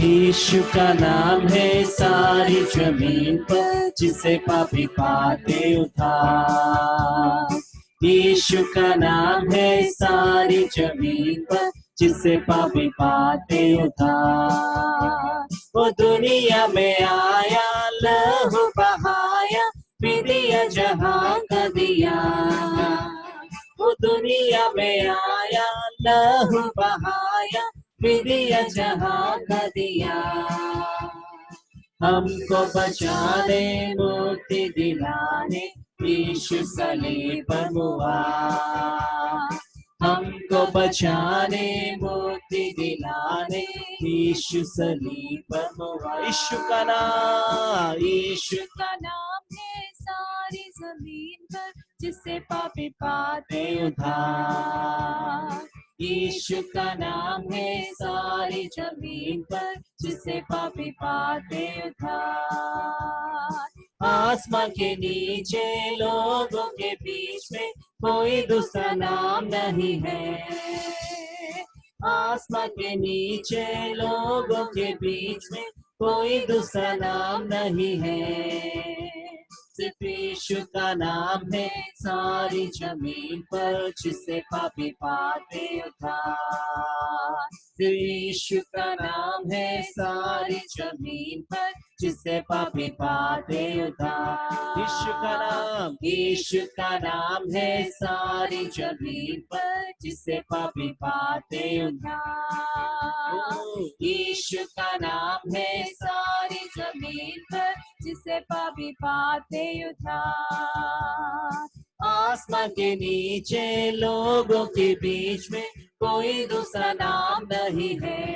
यीशु का नाम है सारी जमीन पर, जिसे पापी पाते उद्धार। यीशु का नाम है सारी जमीन पर, जिसे पापी पाते उद्धार। वो दुनिया में आया, लहू बहाया, विदिया जहां का दिया। वो दुनिया में आया, लहू बहाया, विदिया जहां का दिया। हमको बचाने, मुक्ति दिलाने, यीशु सलीब पर हुआ। हमको बचाने, मुक्ति दिलाने, यीशु सलीब पर हुआ। यीशु का नाम, यीशु का नाम है सारी जमीन पर, जिसे पापी पाते उद्धार। यीशु का नाम है सारी जमीन पर, जिसे पापी पाते उद्धार। आसमान के नीचे लोगों के बीच में कोई दूसरा नाम नहीं है। आसमान के नीचे लोगों के बीच में कोई दूसरा नाम नहीं है। सिर्फ यीशु का नाम है सारी जमीन पर, जिसे पापी पाते उद्धार। सिर्फ यीशु का नाम है सारी जमीन पर, जिसे पापी पाते उद्धार। यीशु का नाम, यीशु का नाम है सारी जमीन पर, जिसे पापी पाते उद्धार। यीशु का नाम है सारी जमीन पर, जिसे पापी पाते उद्धार। आसमान के नीचे लोगों के बीच में कोई दूसरा नाम नहीं है।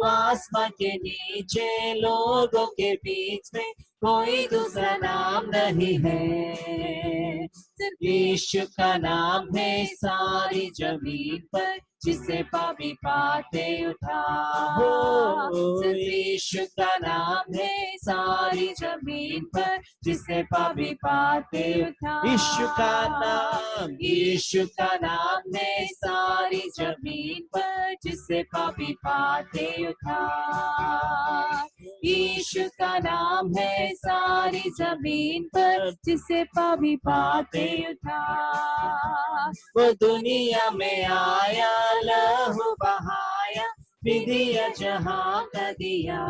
आसमान के नीचे लोगों के बीच में कोई दूसरा नाम नहीं है। सिर्फ यीशु का नाम है सारी जमीन पर, जिसे पापी पाते उद्धार। सिर्फ यीशु का नाम है सारी जमीन पर, जिसे पापी पाते उद्धार। यीशु का नाम, यीशु का नाम है सारी जमीन पर, जिसे पापी पाते उद्धार। यीशु का नाम है सारी जमीन पर, जिसे पापी पाते उद्धार। वो दुनिया में आया, लहू बहाया, विदिया जहां का दिया।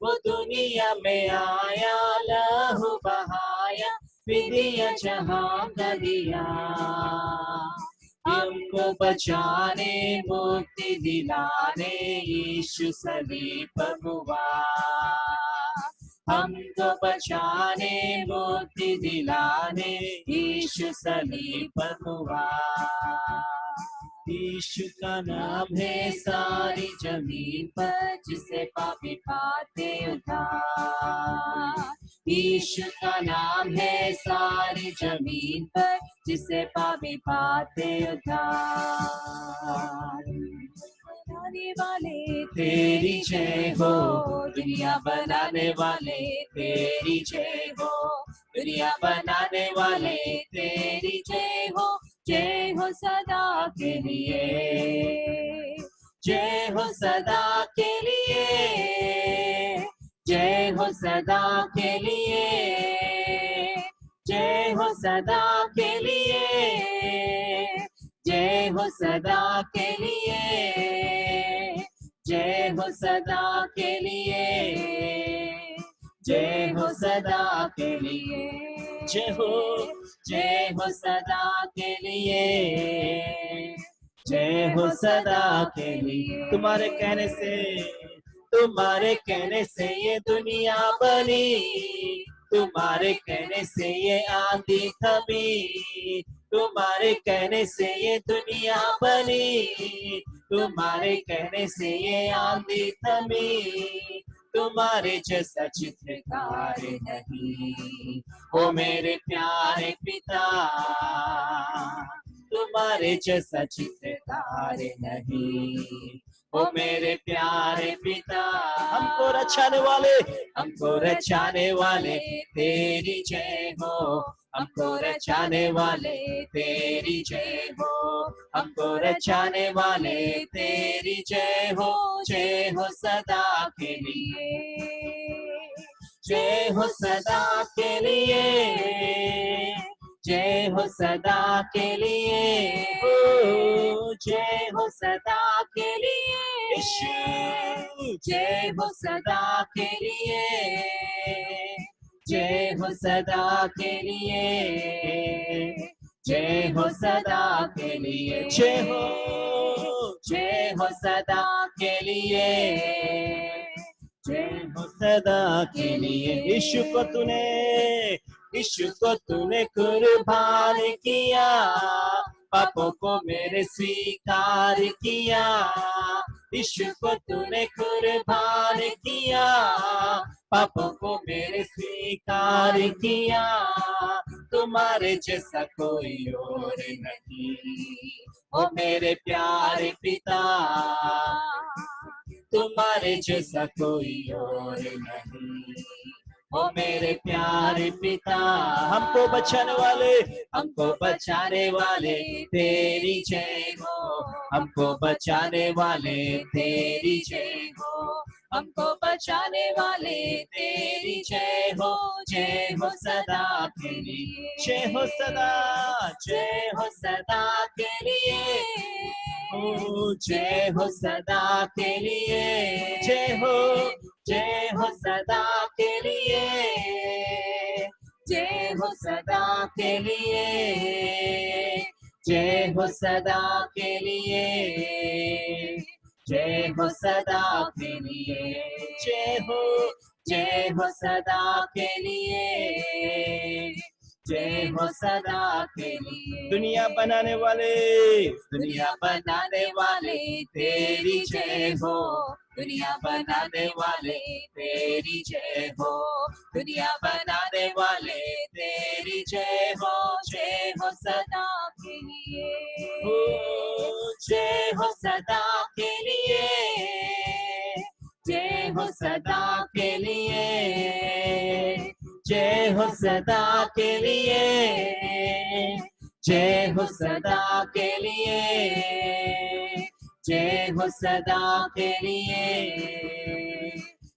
वो दुनिया में आया, लहू बहाया, विदिया जहां का दिया। हमको बचाने, मुक्ति दिलाने, यीशु सलीब पर हुआ। हमको बचाने, मुक्ति दिलाने, यीशु सलीब पर हुआ। यीशु का नाम है सारी जमीन पर, जिसे पापी पाते उद्धार। यीशु का नाम है सारी जमीन पर, जिसे पापी पाते उद्धार। बनाने वाले तेरी जय हो, दुनिया बनाने वाले तेरी जय हो। दुनिया बनाने वाले तेरी जय हो, जय हो सदा के लिए। जय हो सदा के लिए, जय हो सदा के लिए। जय हो सदा के लिए, जय हो सदा के लिए। जय हो सदा के लिए, जय हो सदा के लिए। जय हो सदा के लिए, जय हो सदा के लिए। तुम्हारे कहने से ये दुनिया बनी, तुम्हारे कहने से ये आंधी थमी। तुम्हारे कहने से ये दुनिया बनी, तुम्हारे कहने से ये आंधी थमी। तुम्हारे जैसा चित्रकार नहीं, ओ मेरे प्यारे पिता। तुम्हारे जैसा चित्रकार नहीं, ओ मेरे प्यारे पिता। हमको रचाने वाले तेरी जय हो। हमको रचाने वाले तेरी जय हो, हमको रचाने वाले तेरी जय हो सदा के लिए, जय हो सदा के लिए, जय हो सदा के लिए, ओ जय हो सदा के लिए, जय हो सदा के लिए, जय हो सदा के लिए, जय हो सदा के लिए, जय हो सदा के लिए, जय हो सदा के लिए। यीशु को तूने कुर्बान किया, पापों को मेरे स्वीकार किया, यीशु को तूने कुर्बान किया, पापों को मेरे स्वीकार किया, तुम्हारे जैसा कोई और नहीं, ओ मेरे प्यारे पिता, तुम्हारे जैसा कोई और नहीं, ओ मेरे प्यारे पिता। हमको बचाने वाले तेरी जय हो, हमको बचाने वाले तेरी जय हो, हमको बचाने वाले तेरी जय हो सदा के लिए, जय हो सदा के लिए, ओ जय हो सदा के लिए, जय हो सदा के लिए, जय हो सदा के लिए, जय हो सदा के लिए, जय हो सदा के लिए, जय हो सदा के लिए, जय हो सदा के लिए। दुनिया बनाने वाले तेरी जय हो, दुनिया बनाने वाले तेरी जय हो, दुनिया बनाने वाले तेरी जय हो सदा के लिए, जय हो सदा के लिए, जय हो सदा के लिए, जय हो सदा के लिए, जय हो सदा के लिए, जय हो सदा के लिए,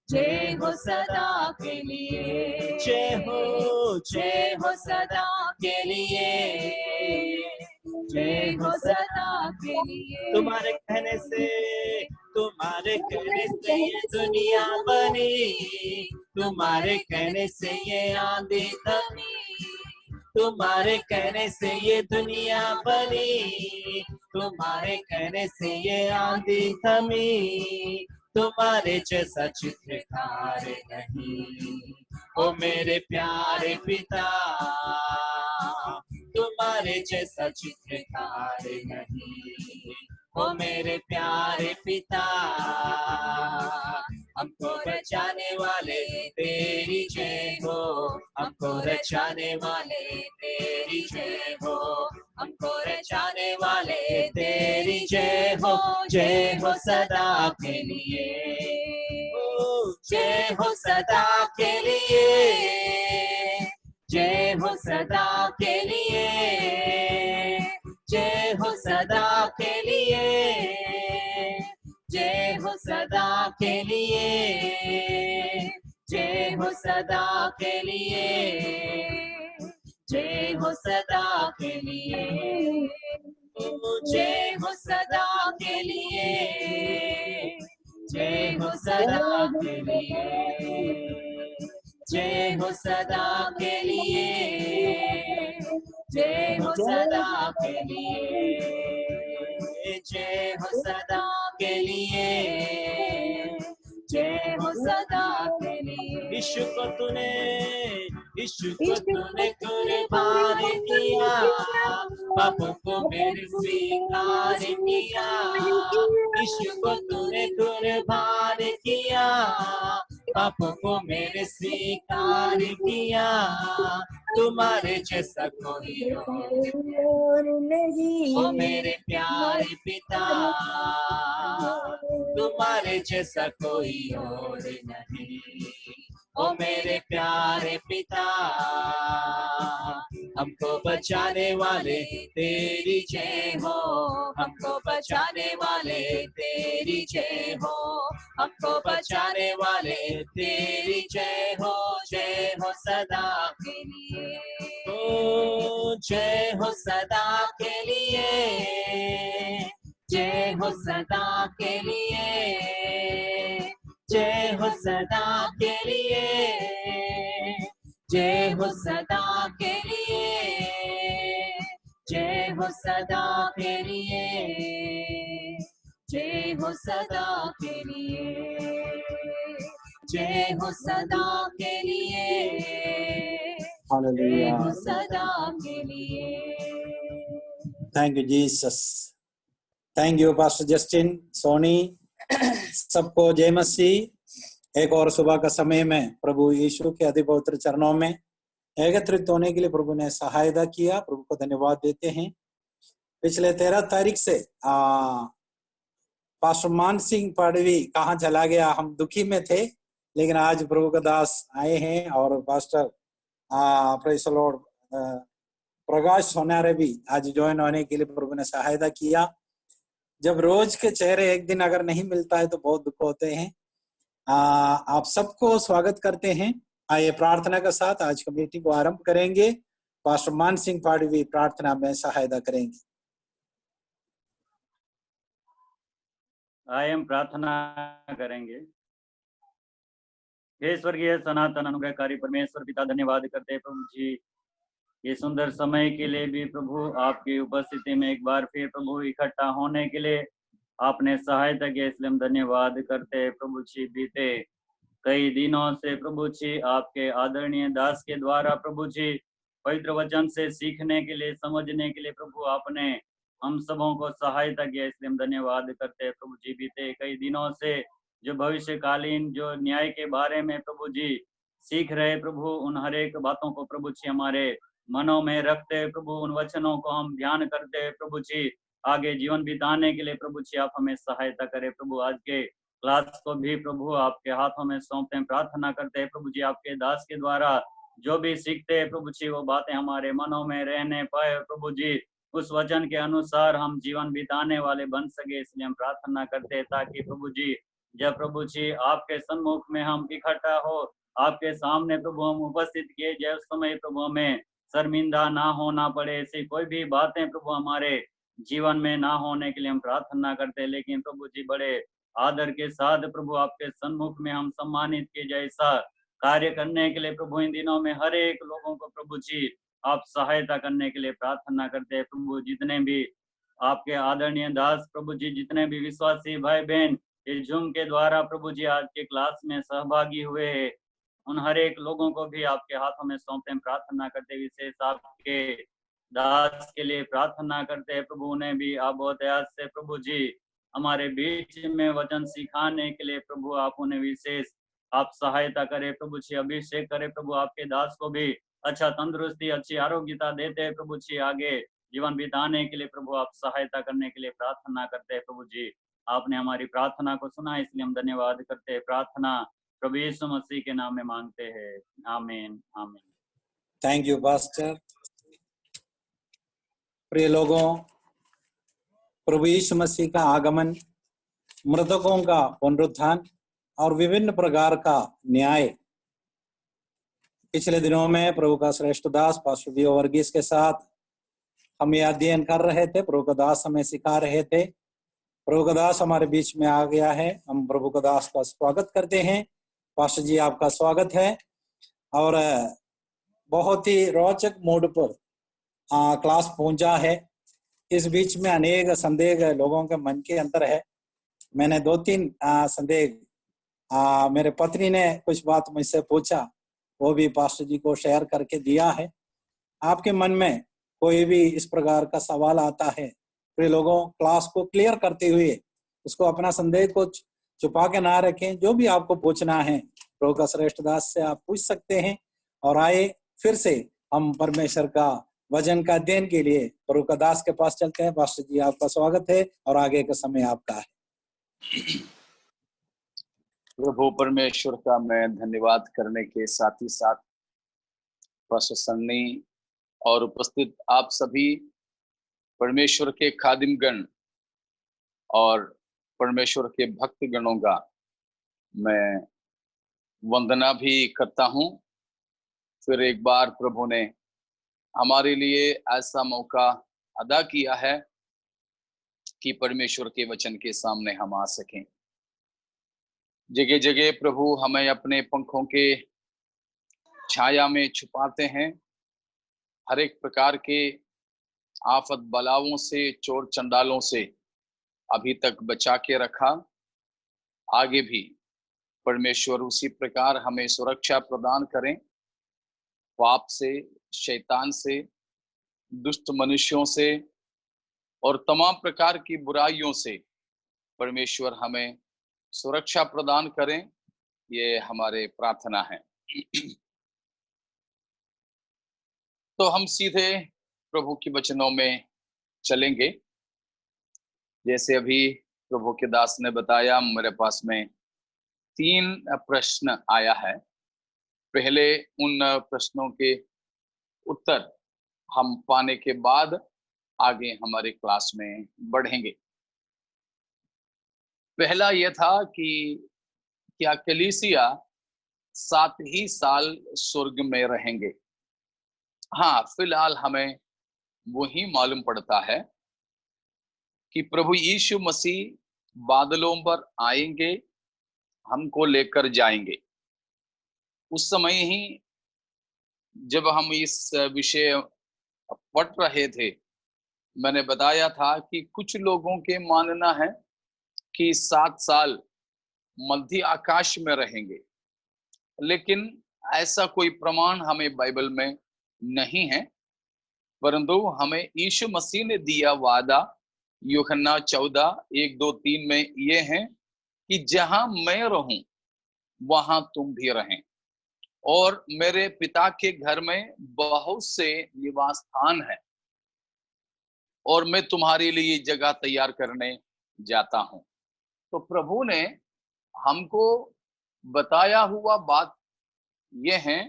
जय हो सदा के लिए, जय हो सदा के लिए, जय हो सदा के लिए। तुम्हारे कहने से ये दुनिया बनी, तुम्हारे कहने से ये आंधी थमी, तुम्हारे कहने से ये दुनिया बनी, तुम्हारे कहने से ये आंधी थमी, तुम्हारे जैसा चित्रकार नहीं, ओ मेरे प्यारे पिता, तुम्हारे जैसा चित्रकार नहीं, ओ मेरे प्यारे पिता। हमको बचाने वाले तेरी जय हो, हमको रचाने वाले तेरी जय हो, हमको रचाने वाले तेरी जय हो सदा के लिए, जय हो सदा के लिए, जय हो सदा के लिए, जय हो सदा के लिए, जय हो सदा के लिए, जय हो सदा के लिए, जय हो सदा के लिए, जय हो सदा के लिए, जय हो सदा के लिए, जय हो सदा के लिए, जय हो सदा के लिए, जय हो सदा के लिए, जय हो सदा के लिए। यीशु को तूने कुर्बान किया, पापों को मेरे स्वीकार किया, यीशु को तूने कुर्बान किया, पापों को मेरे स्वीकार किया, तुम्हारे जैसा कोई और नहीं, ओ मेरे प्यारे पिता, तुम्हारे जैसा कोई और नहीं, ओ मेरे प्यारे पिता, बचाने वाले तेरी जय हो, हमको बचाने वाले तेरी जय हो, हमको बचाने वाले तेरी जय हो सदा के लिए, ओ जय हो सदा के लिए, जय हो सदा के लिए, जय हो सदा के लिए, जय हो सदा के लिए, जय हो सदा के लिए, जय हो सदा के लिए, जय हो सदा के लिए, जय हो सदा के लिए। Thank you Jesus, thank you pastor Justin, Soni, सबको जय मसीह। एक और सुबह का समय में प्रभु यीशु के अति पवित्र चरणों में एकत्रित होने के लिए प्रभु ने सहायता किया। प्रभु को धन्यवाद देते हैं। पिछले 13 तारीख से पास्टर मान सिंह पाडवी कहाँ चला गया, हम दुखी में थे, लेकिन आज प्रभु का दास आए हैं और पास्टर प्रेज़ द लॉर्ड प्रकाश सोनारे भी आज ज्वाइन होने के लिए प्रभु ने सहायता किया। जब रोज के चेहरे एक दिन अगर नहीं मिलता है तो बहुत दुख होते हैं। आप सबको स्वागत करते हैं। आइए प्रार्थना के साथ आज की मीटिंग को आरंभ करेंगे। पास्टर मान सिंह पाडवी प्रार्थना में सहायता करेंगे। आइए हम प्रार्थना करेंगे। हे स्वर्गीय सनातन अनुग्रहकारी परमेश्वर पिता, धन्यवाद करते हैं प्रभु जी ये सुंदर समय के लिए भी प्रभु, आपकी उपस्थिति में एक बार फिर प्रभु इकट्ठा होने के लिए आपने सहायता की, इसलिए हम धन्यवाद करते हैं प्रभु जी। बीते कई दिनों से प्रभु जी आपके आदरणीय दास के द्वारा प्रभु जी पवित्र वचन से सीखने के लिए, समझने के लिए प्रभु आपने हम सबों को सहायता किया, इसलिए हम धन्यवाद करते हैं प्रभु जी। बीते कई दिनों से जो भविष्यकालीन जो न्याय के बारे में प्रभु जी सीख रहे प्रभु, उन हर एक बातों को प्रभु जी हमारे मनों में रखते प्रभु, उन वचनों को हम ध्यान करते प्रभु जी आगे जीवन बिताने के लिए प्रभु जी आप हमें सहायता करें प्रभु। आज के क्लास को भी प्रभु आपके हाथों में सौंपते हैं, प्रार्थना करते हैं प्रभु जी आपके दास के द्वारा जो भी सीखते हैं प्रभु जी वो बातें हमारे मनों में रहने पाए प्रभु जी, उस वचन के अनुसार हम जीवन बिताने वाले बन सके, इसलिए हम प्रार्थना करते हैं ताकि प्रभु जी जब प्रभु जी आपके सम्मुख में हम इकट्ठा हो, आपके सामने प्रभु हम उपस्थित किए जाए, उस समय प्रभु हमें शर्मिंदा ना होना पड़े, ऐसी कोई भी बातें प्रभु हमारे जीवन में ना होने के लिए हम प्रार्थना करते हैं। लेकिन प्रभु जी बड़े आदर के साथ प्रभु आपके सन्मुख में हम सम्मानित किए जाए, ऐसा कार्य करने के लिए प्रभु इन दिनों में हर एक लोगों को प्रभु जी आप सहायता करने के लिए प्रार्थना करते हैं प्रभु। जितने भी आपके आदरणीय दास प्रभु जी, जितने भी विश्वासी भाई बहन इस जूम के द्वारा प्रभु जी आज के क्लास में सहभागी हुए हैं, उन हर एक लोगों को भी आपके हाथों में सौंपते हैं, प्रार्थना करते विशेष आपके दास के लिए प्रार्थना करते हैं प्रभु, उन्हें भी आप बहुत दया से प्रभु जी हमारे बीच में वचन सिखाने के लिए प्रभु आप उन्हें विशेष आप सहायता करें प्रभु जी, अभिषेक करें प्रभु। आपके दास को भी अच्छा तंदुरुस्ती, अच्छी आरोग्यता देते हैं प्रभु जी, आगे जीवन बिताने के लिए प्रभु आप सहायता करने के लिए प्रार्थना करते हैं प्रभु जी। आपने हमारी प्रार्थना को सुना, इसलिए हम धन्यवाद करते हैं। प्रार्थना प्रभु यीशु मसीह के नाम में मांगते हैं, आमीन आमीन। Thank you pastor. प्रिय लोगों, प्रभु यीशु मसीह का आगमन, मृतकों का पुनरुत्थान और विभिन्न प्रकार का न्याय, पिछले दिनों में प्रभु का श्रेष्ठ दास पास्टर दियो वर्गीस के साथ हम यह अध्ययन कर रहे थे। प्रभु का दास हमें सिखा रहे थे। प्रभु का दास हमारे बीच में आ गया है, हम प्रभु का दास का स्वागत करते हैं। पास्टर जी आपका स्वागत है। और बहुत ही रोचक मूड पर क्लास पहुंचा है। इस बीच में अनेक संदेह लोगों के मन के अंदर है। मैंने 2-3 संदेह मेरे पत्नी ने कुछ बात मुझसे पूछा, वो भी पास्टर जी को शेयर करके दिया है। आपके मन में कोई भी इस प्रकार का सवाल आता है, प्रिय लोगों, क्लास को क्लियर करते हुए उसको अपना संदेह को छुपा के ना रखें। जो भी आपको पूछना है प्रभु का श्रेष्ठ दास से आप पूछ सकते हैं। और आए फिर से हम परमेश्वर का वचन का अध्ययन के लिए प्रभु का दास के पास चलते हैं। पास्टर जी आपका स्वागत है और आगे का समय आपका है। प्रभु परमेश्वर का मैं धन्यवाद करने के साथ ही साथ पास्टर सन्नी और उपस्थित आप सभी परमेश्वर के खादिमगण और परमेश्वर के भक्तगणों का मैं वंदना भी करता हूं। फिर एक बार प्रभु ने हमारे लिए ऐसा मौका अदा किया है कि परमेश्वर के वचन के सामने हम आ सकें। जगह जगह प्रभु हमें अपने पंखों के छाया में छुपाते हैं, हर एक प्रकार के आफत बलाओं से, चोर चंडालों से अभी तक बचा के रखा। आगे भी परमेश्वर उसी प्रकार हमें सुरक्षा प्रदान करें, पाप से, शैतान से, दुष्ट मनुष्यों से और तमाम प्रकार की बुराइयों से परमेश्वर हमें सुरक्षा प्रदान करें, ये हमारे प्रार्थना है। तो हम सीधे प्रभु के वचनों में चलेंगे। जैसे अभी प्रभु के दास ने बताया, मेरे पास में 3 प्रश्न आया है। पहले उन प्रश्नों के उत्तर हम पाने के बाद आगे हमारे क्लास में बढ़ेंगे। पहला यह था कि क्या कलीसिया 7 ही साल स्वर्ग में रहेंगे? हाँ, फिलहाल हमें वही मालूम पड़ता है कि प्रभु यीशु मसीह बादलों पर आएंगे, हमको लेकर जाएंगे। उस समय ही जब हम इस विषय पढ़ रहे थे, मैंने बताया था कि कुछ लोगों के मानना है कि 7 साल मध्य आकाश में रहेंगे, लेकिन ऐसा कोई प्रमाण हमें बाइबल में नहीं है। परंतु हमें यीशु मसीह ने दिया वादा यूहन्ना 14:1-2-3 में ये है कि जहां मैं रहूं वहां तुम भी रहें, और मेरे पिता के घर में बहुत से निवास स्थान है, और मैं तुम्हारे लिए जगह तैयार करने जाता हूं। तो प्रभु ने हमको बताया हुआ बात यह है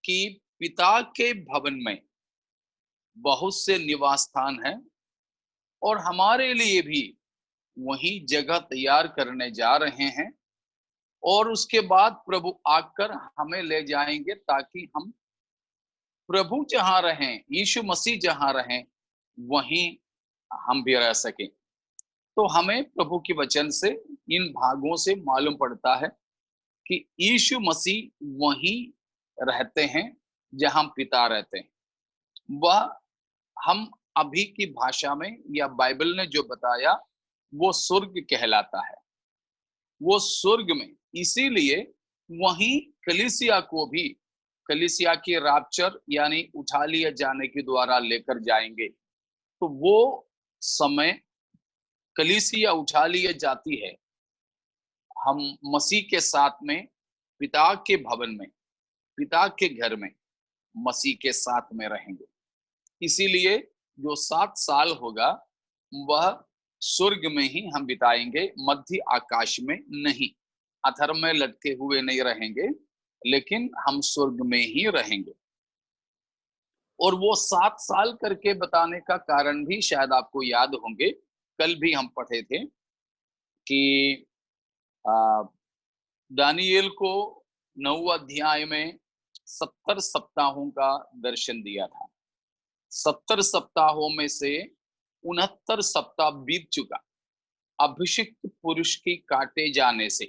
कि पिता के भवन में बहुत से निवास स्थान हैं, और हमारे लिए भी वही जगह तैयार करने जा रहे हैं, और उसके बाद प्रभु आकर हमें ले जाएंगे ताकि हम प्रभु जहां रहें, यीशु मसीह जहां रहें, वहीं हम भी रह सकें। तो हमें प्रभु के वचन से, इन भागों से मालूम पड़ता है कि यीशु मसीह वहीं रहते हैं जहां पिता रहते हैं। वह हम अभी की भाषा में या बाइबल ने जो बताया वो स्वर्ग कहलाता है, वो स्वर्ग में। इसीलिए वहीं कलीसिया को भी कलीसिया के रैप्चर यानी उठा लिए जाने के द्वारा लेकर जाएंगे। तो वो समय कलीसिया उठा लिए जाती है, हम मसीह के साथ में पिता के भवन में, पिता के घर में मसीह के साथ में रहेंगे। इसीलिए जो 7 साल होगा वह स्वर्ग में ही हम बिताएंगे, मध्य आकाश में नहीं। अधर्म में लटके हुए नहीं रहेंगे, लेकिन हम स्वर्ग में ही रहेंगे। और वो 7 साल करके बताने का कारण भी शायद आपको याद होंगे, कल भी हम पढ़े थे कि दानियेल को 9 अध्याय में 70 सप्ताहों का दर्शन दिया था। 70 सप्ताहों में से 69 सप्ताह बीत चुका अभिषिक्त पुरुष की काटे जाने से।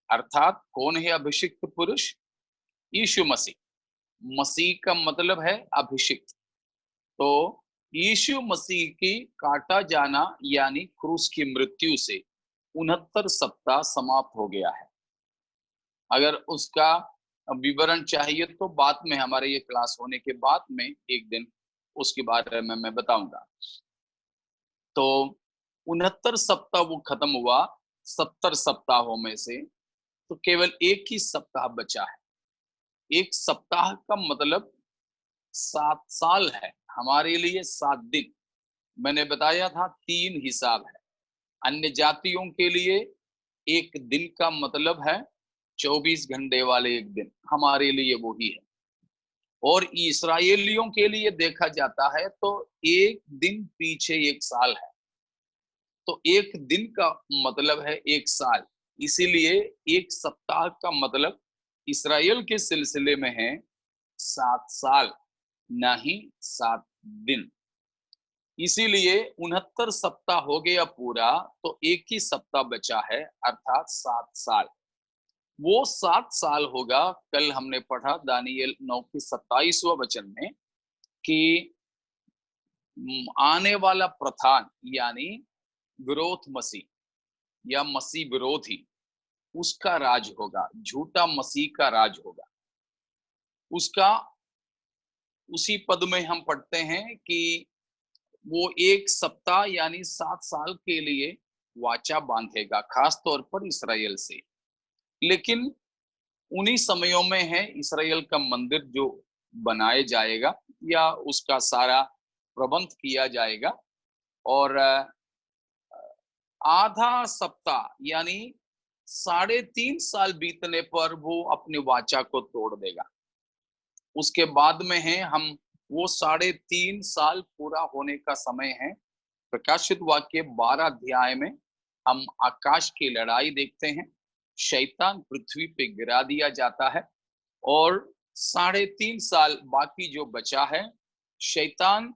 अर्थात कौन है अभिषिक्त पुरुष? यीशु मसीह। मसीह का मतलब है अभिषिक्त। तो यीशु मसीह की काटा जाना यानी क्रूस की मृत्यु से 69 सप्ताह समाप्त हो गया है। अगर उसका विवरण चाहिए तो बाद में, हमारे ये क्लास होने के बाद में एक दिन उसके बारे में मैं बताऊंगा। तो 69 सप्ताह वो खत्म हुआ 70 सप्ताहों में से, तो केवल एक ही सप्ताह बचा है। एक सप्ताह का मतलब 7 साल है, हमारे लिए 7 दिन। मैंने बताया था 3 हिसाब है। अन्य जातियों के लिए एक दिन का मतलब है 24 घंटे वाले एक दिन, हमारे लिए वो ही है। और इस्राएलियों के लिए देखा जाता है तो एक दिन पीछे एक साल है, तो एक दिन का मतलब है एक साल। इसीलिए एक सप्ताह का मतलब इस्राएल के सिलसिले में है 7 साल, ना ही 7 दिन। इसीलिए 69 सप्ताह हो गया पूरा, तो एक ही सप्ताह बचा है, अर्थात 7 साल। वो 7 साल होगा। कल हमने पढ़ा दानियल 9 के 27वां वचन में कि आने वाला प्रधान यानी विरोध मसीह या मसीह विरोधी, उसका राज होगा, झूठा मसीह का राज होगा। उसका उसी पद में हम पढ़ते हैं कि वो एक सप्ताह यानी 7 साल के लिए वाचा बांधेगा, खास तौर पर इस्राएल से। लेकिन उन्हीं समयों में है इस्राएल का मंदिर जो बनाया जाएगा या उसका सारा प्रबंध किया जाएगा, और आधा सप्ताह यानी 3.5 साल बीतने पर वो अपनी वाचा को तोड़ देगा। उसके बाद में है हम वो 3.5 साल पूरा होने का समय है। प्रकाशित वाक्य 12 अध्याय में हम आकाश की लड़ाई देखते हैं। शैतान पृथ्वी पे गिरा दिया जाता है और 3.5 साल बाकी जो बचा है, शैतान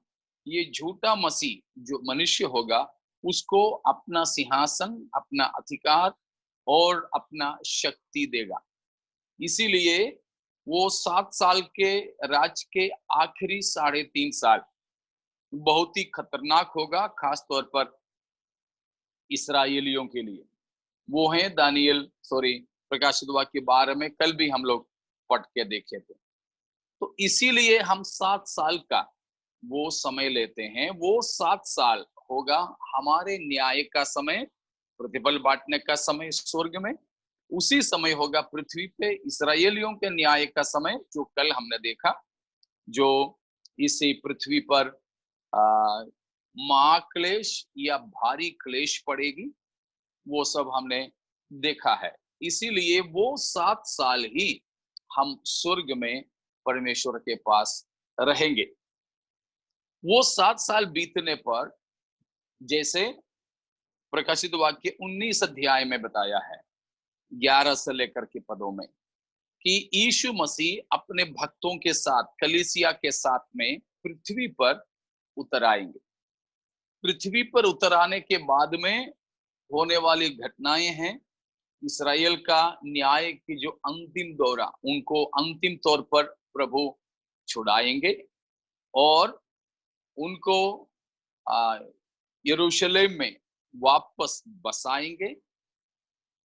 ये झूठा मसीह जो मनुष्य होगा उसको अपना सिंहासन, अपना अधिकार और अपना शक्ति देगा। इसीलिए वो 7 साल के राज के आखिरी 3.5 साल बहुत ही खतरनाक होगा, खास तौर पर इस्राएलियों के लिए। वो है प्रकाशित वाक्य 12 में कल भी हम लोग पढ़ के देखे थे। तो इसीलिए हम 7 साल का वो समय लेते हैं। वो 7 साल होगा हमारे न्याय का समय, प्रतिफल बांटने का समय स्वर्ग में। उसी समय होगा पृथ्वी पे इस्राएलियों के न्याय का समय, जो कल हमने देखा, जो इसी पृथ्वी पर महाक्लेश या भारी क्लेश पड़ेगी, वो सब हमने देखा है। इसीलिए वो 7 साल ही हम स्वर्ग में परमेश्वर के पास रहेंगे। वो 7 साल बीतने पर, जैसे प्रकाशित वाक्य 19 अध्याय में बताया है 11 से लेकर के पदों में, कि यीशु मसीह अपने भक्तों के साथ, कलीसिया के साथ में पृथ्वी पर उतर आएंगे। पृथ्वी पर उतर आने के बाद में होने वाली घटनाएं हैं इस्राएल का न्याय की जो अंतिम दौरा, उनको अंतिम तौर पर प्रभु छुड़ाएंगे और उनको यरूशलेम में वापस बसाएंगे।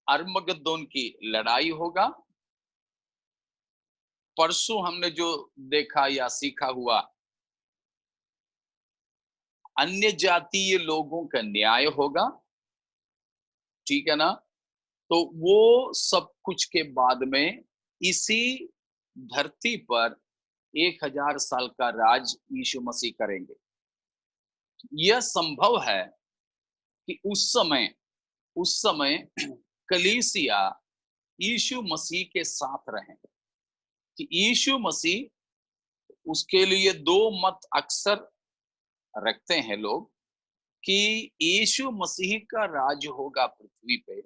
अरमगद्दोन की लड़ाई होगा। परसों हमने जो देखा या सीखा हुआ, अन्य जातीय लोगों का न्याय होगा, ठीक है ना। तो वो सब कुछ के बाद में इसी धरती पर 1000 साल का राज यीशु मसीह करेंगे। यह संभव है कि उस समय कलीसिया यीशु मसीह के साथ रहें, कि यीशु मसीह, उसके लिए 2 मत अक्सर रखते हैं लोग, कि यीशु मसीह का राज होगा पृथ्वी पे,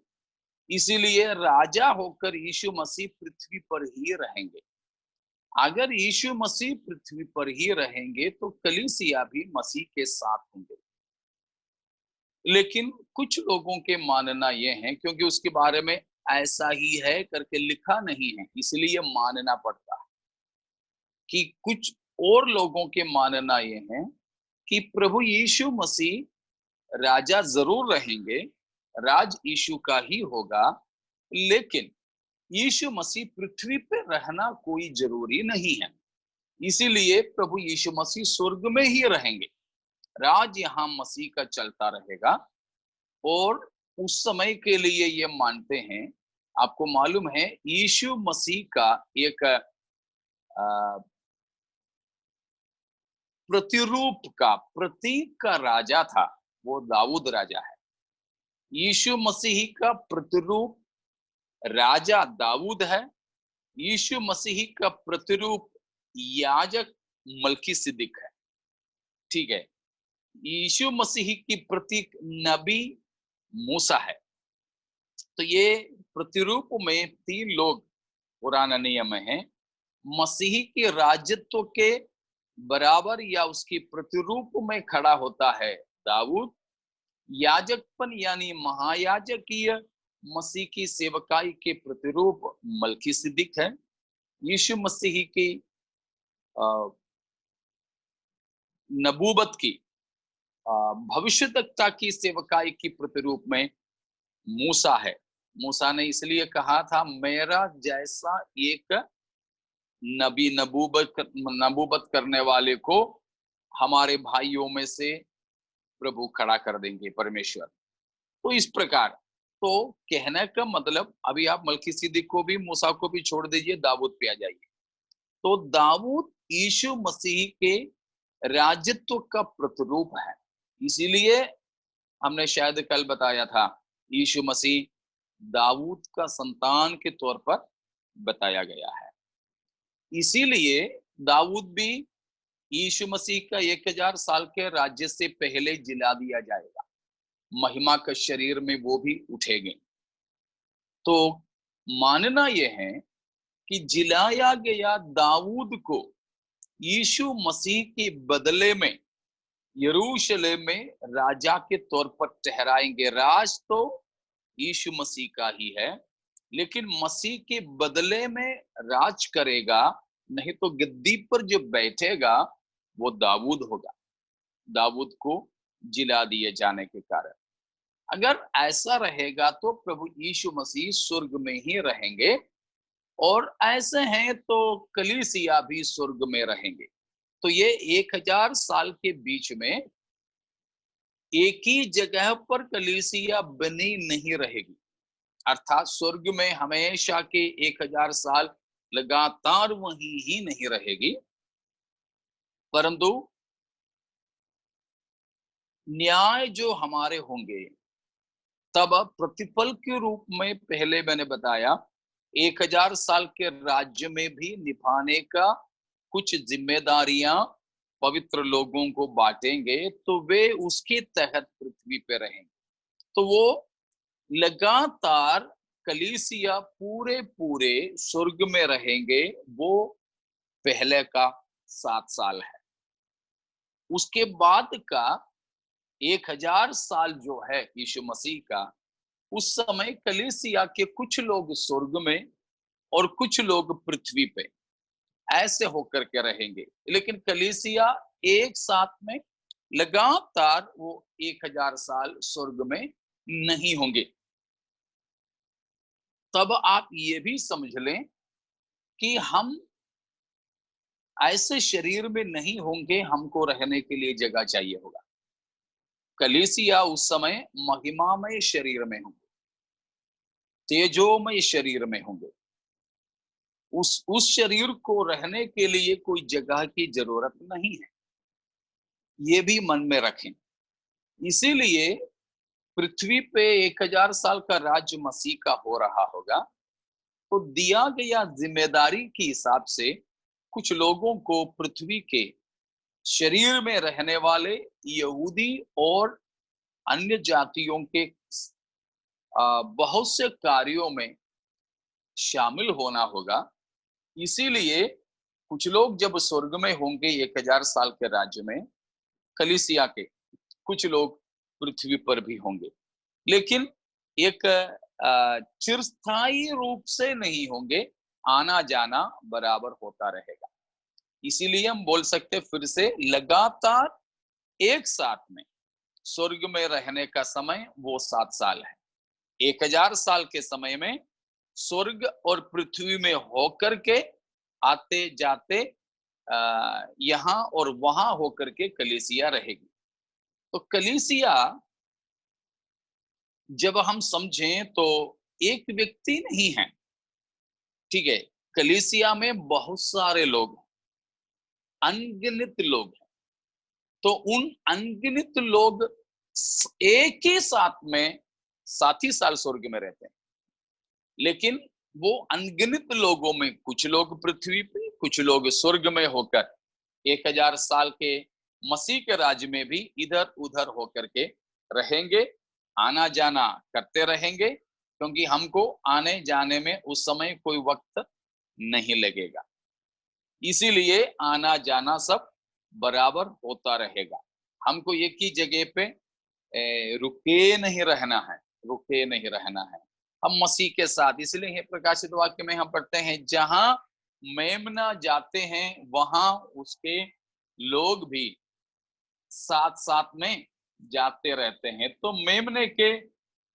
इसीलिए राजा होकर यीशु मसीह पृथ्वी पर ही रहेंगे। अगर यीशु मसीह पृथ्वी पर ही रहेंगे तो कलीसिया भी मसीह के साथ होंगे। लेकिन कुछ लोगों के मानना यह है, क्योंकि उसके बारे में ऐसा ही है करके लिखा नहीं है, इसलिए मानना पड़ता है, कि कुछ और लोगों के मानना यह है कि प्रभु यीशु मसीह राजा जरूर रहेंगे, राज यीशु का ही होगा, लेकिन यीशु मसीह पृथ्वी पे रहना कोई जरूरी नहीं है। इसीलिए प्रभु यीशु मसीह स्वर्ग में ही रहेंगे, राज यहां मसीह का चलता रहेगा। और उस समय के लिए ये मानते हैं, आपको मालूम है यीशु मसीह का एक प्रतिरूप का, प्रतीक का राजा था, वो दाऊद राजा है। यीशु मसीह का प्रतिरूप राजा दाऊद है। यीशु मसीह का प्रतिरूप याजक मल्कीसिदक है, ठीक है। यीशु मसीह की प्रतीक नबी मूसा है। तो ये प्रतिरूप में 3 लोग पुराना नियम में हैं। मसीह के राजत्व के बराबर या उसकी प्रतिरूप में खड़ा होता है दाऊद। याजकपन यानी महायाजकीय मसीह की सेवकाई के प्रतिरूप मल्कीसिदक है। यीशु मसीह की नबूवत की भविष्यवक्ता की सेवकाई की प्रतिरूप में मूसा है। मूसा ने इसलिए कहा था, मेरा जैसा एक नबी नबूवत करने वाले को हमारे भाइयों में से प्रभु खड़ा कर देंगे परमेश्वर। तो इस प्रकार तो कहने का मतलब, अभी आप मल्कीसिदक को भी मूसा को भी छोड़ दीजिए, दाऊद पे आ जाइए। तो दाऊद यीशु मसीह के राजत्व का प्रतिरूप है। इसीलिए हमने शायद कल बताया था, यीशु मसीह दाऊद का संतान के तौर पर बताया गया है। इसीलिए दाऊद भी यीशु मसीह का 1000 साल के राज्य से पहले जिला दिया जाएगा, महिमा का शरीर में वो भी उठेंगे। तो मानना यह है कि जिलाया गया दाऊद को यीशु मसीह के बदले में यरूशलेम में राजा के तौर पर ठहराएंगे। राज तो यीशु मसीह का ही है, लेकिन मसीह के बदले में राज करेगा, नहीं तो गद्दी पर जो बैठेगा वो दाऊद होगा, दाऊद को जिला दिए जाने के कारण। अगर ऐसा रहेगा तो प्रभु यीशु मसीह स्वर्ग में ही रहेंगे, और ऐसे हैं तो कलीसिया भी स्वर्ग में रहेंगे। तो ये 1000 साल के बीच में एक ही जगह पर कलीसिया बनी नहीं रहेगी, अर्थात स्वर्ग में हमेशा के 1000 साल लगातार वहीं ही नहीं रहेगी, परंतु न्याय जो हमारे होंगे तब प्रतिफल के रूप में, पहले मैंने बताया 1000 साल के राज्य में भी निभाने का कुछ जिम्मेदारियां पवित्र लोगों को बांटेंगे, तो वे उसके तहत पृथ्वी पे रहेंगे। तो वो लगातार कलीसिया पूरे पूरे स्वर्ग में रहेंगे। वो पहले का 7 साल है। उसके बाद का 1000 साल जो है यीशु मसीह का, उस समय कलीसिया के कुछ लोग स्वर्ग में और कुछ लोग पृथ्वी पे ऐसे होकर के रहेंगे। लेकिन कलीसिया एक साथ में लगातार वो 1000 साल स्वर्ग में नहीं होंगे। तब आप ये भी समझ लें कि हम ऐसे शरीर में नहीं होंगे, हमको रहने के लिए जगह चाहिए होगा। कलीसिया उस समय महिमामय शरीर में होंगे, तेजोमय शरीर में होंगे। उस शरीर को रहने के लिए कोई जगह की जरूरत नहीं है, ये भी मन में रखें। इसीलिए पृथ्वी पे 1000 साल का राज्य मसीह का हो रहा होगा, तो दिया गया जिम्मेदारी के हिसाब से कुछ लोगों को पृथ्वी के शरीर में रहने वाले यहूदी और अन्य जातियों के बहुत से कार्यों में शामिल होना होगा। इसीलिए कुछ लोग जब स्वर्ग में होंगे 1000 साल के राज्य में, कलीसिया के कुछ लोग पृथ्वी पर भी होंगे, लेकिन एक चिरस्थायी रूप से नहीं होंगे, आना जाना बराबर होता रहेगा। इसीलिए हम बोल सकते फिर से, लगातार एक साथ में स्वर्ग में रहने का समय वो 7 साल है। 1000 साल के समय में स्वर्ग और पृथ्वी में होकर के आते जाते यहाँ और वहां होकर के कलीसिया रहेगी। तो कलीसिया जब हम समझें तो एक व्यक्ति नहीं है, ठीक है। कलीसिया में बहुत सारे लोग, अनगिनत लोग हैं। तो उन अनगिनत लोग एक ही साथ में 7 ही साल स्वर्ग में रहते हैं, लेकिन वो अनगिनत लोगों में कुछ लोग पृथ्वी पे कुछ लोग स्वर्ग में होकर 1000 साल के मसीह के राज्य में भी इधर उधर होकर के रहेंगे, आना जाना करते रहेंगे, क्योंकि हमको आने जाने में उस समय कोई वक्त नहीं लगेगा। इसीलिए आना जाना सब बराबर होता रहेगा। हमको एक ही जगह पे रुके नहीं रहना है, रुके नहीं रहना है। हम मसीह के साथ, इसलिए प्रकाशित वाक्य में हम पढ़ते हैं, जहां मेमना जाते हैं वहां उसके लोग भी साथ साथ में जाते रहते हैं। तो मेमने के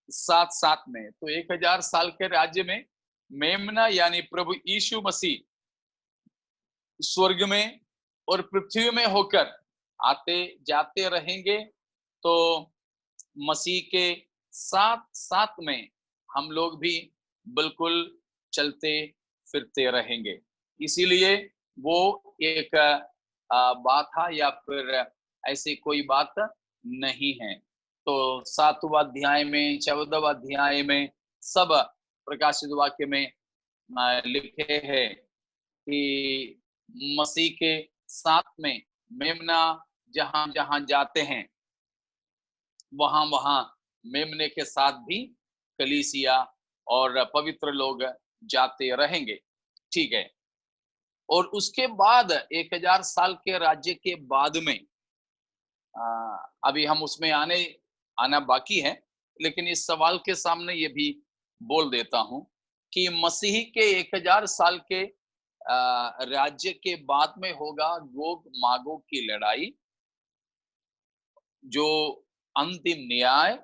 साथ साथ में, तो 1000 साल के राज्य में मेमना यानी प्रभु यीशु मसीह स्वर्ग में और पृथ्वी में होकर आते जाते रहेंगे। तो मसीह के साथ साथ में हम लोग भी बिल्कुल चलते फिरते रहेंगे। इसीलिए वो एक बाधा या फिर ऐसी कोई बात नहीं है। तो 7वां अध्याय में, 14वां अध्याय में सब प्रकाशित वाक्य में लिखे हैं कि मसीह के साथ में मेमना जहां जहां जाते हैं वहां वहां मेमने के साथ भी कलीसिया और पवित्र लोग जाते रहेंगे। ठीक है। और उसके बाद 1000 साल के राज्य के बाद में अभी हम उसमें आना बाकी है, लेकिन इस सवाल के सामने ये भी बोल देता हूं कि मसीह के 1000 साल के राज्य के बाद में होगा गोग मागोग की लड़ाई, जो अंतिम न्याय,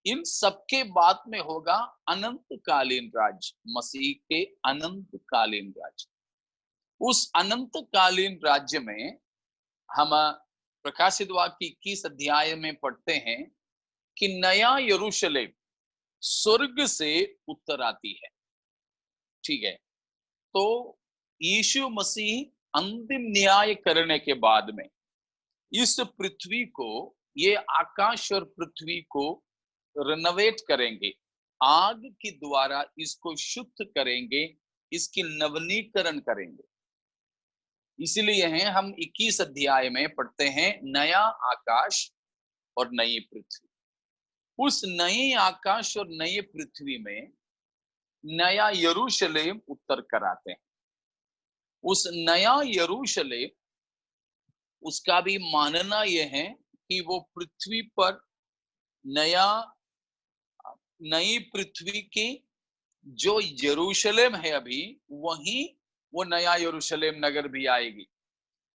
इन सबके बाद में होगा अनंतकालीन राज्य, मसीह के अनंतकालीन राज्य। उस अनंतकालीन राज्य में हम प्रकाशित वाक्य 21 अध्याय में पढ़ते हैं कि नया यरूशलेम स्वर्ग से उतर आती है। ठीक है। तो यीशु मसीह अंतिम न्याय करने के बाद में इस पृथ्वी को, ये आकाश और पृथ्वी को रिनोवेट करेंगे, आग के द्वारा इसको शुद्ध करेंगे, इसकी नवीनीकरण करेंगे। इसलिए हैं हम 21 अध्याय में पढ़ते हैं नया आकाश और नई पृथ्वी। उस नई आकाश और नई पृथ्वी में नया यरूशलेम उतर कर आते हैं। उस नया यरूशलेम, उसका भी मानना यह है कि वो पृथ्वी पर नई पृथ्वी की जो यरूशलेम है अभी, वहीं वो नया यरूशलेम नगर भी आएगी।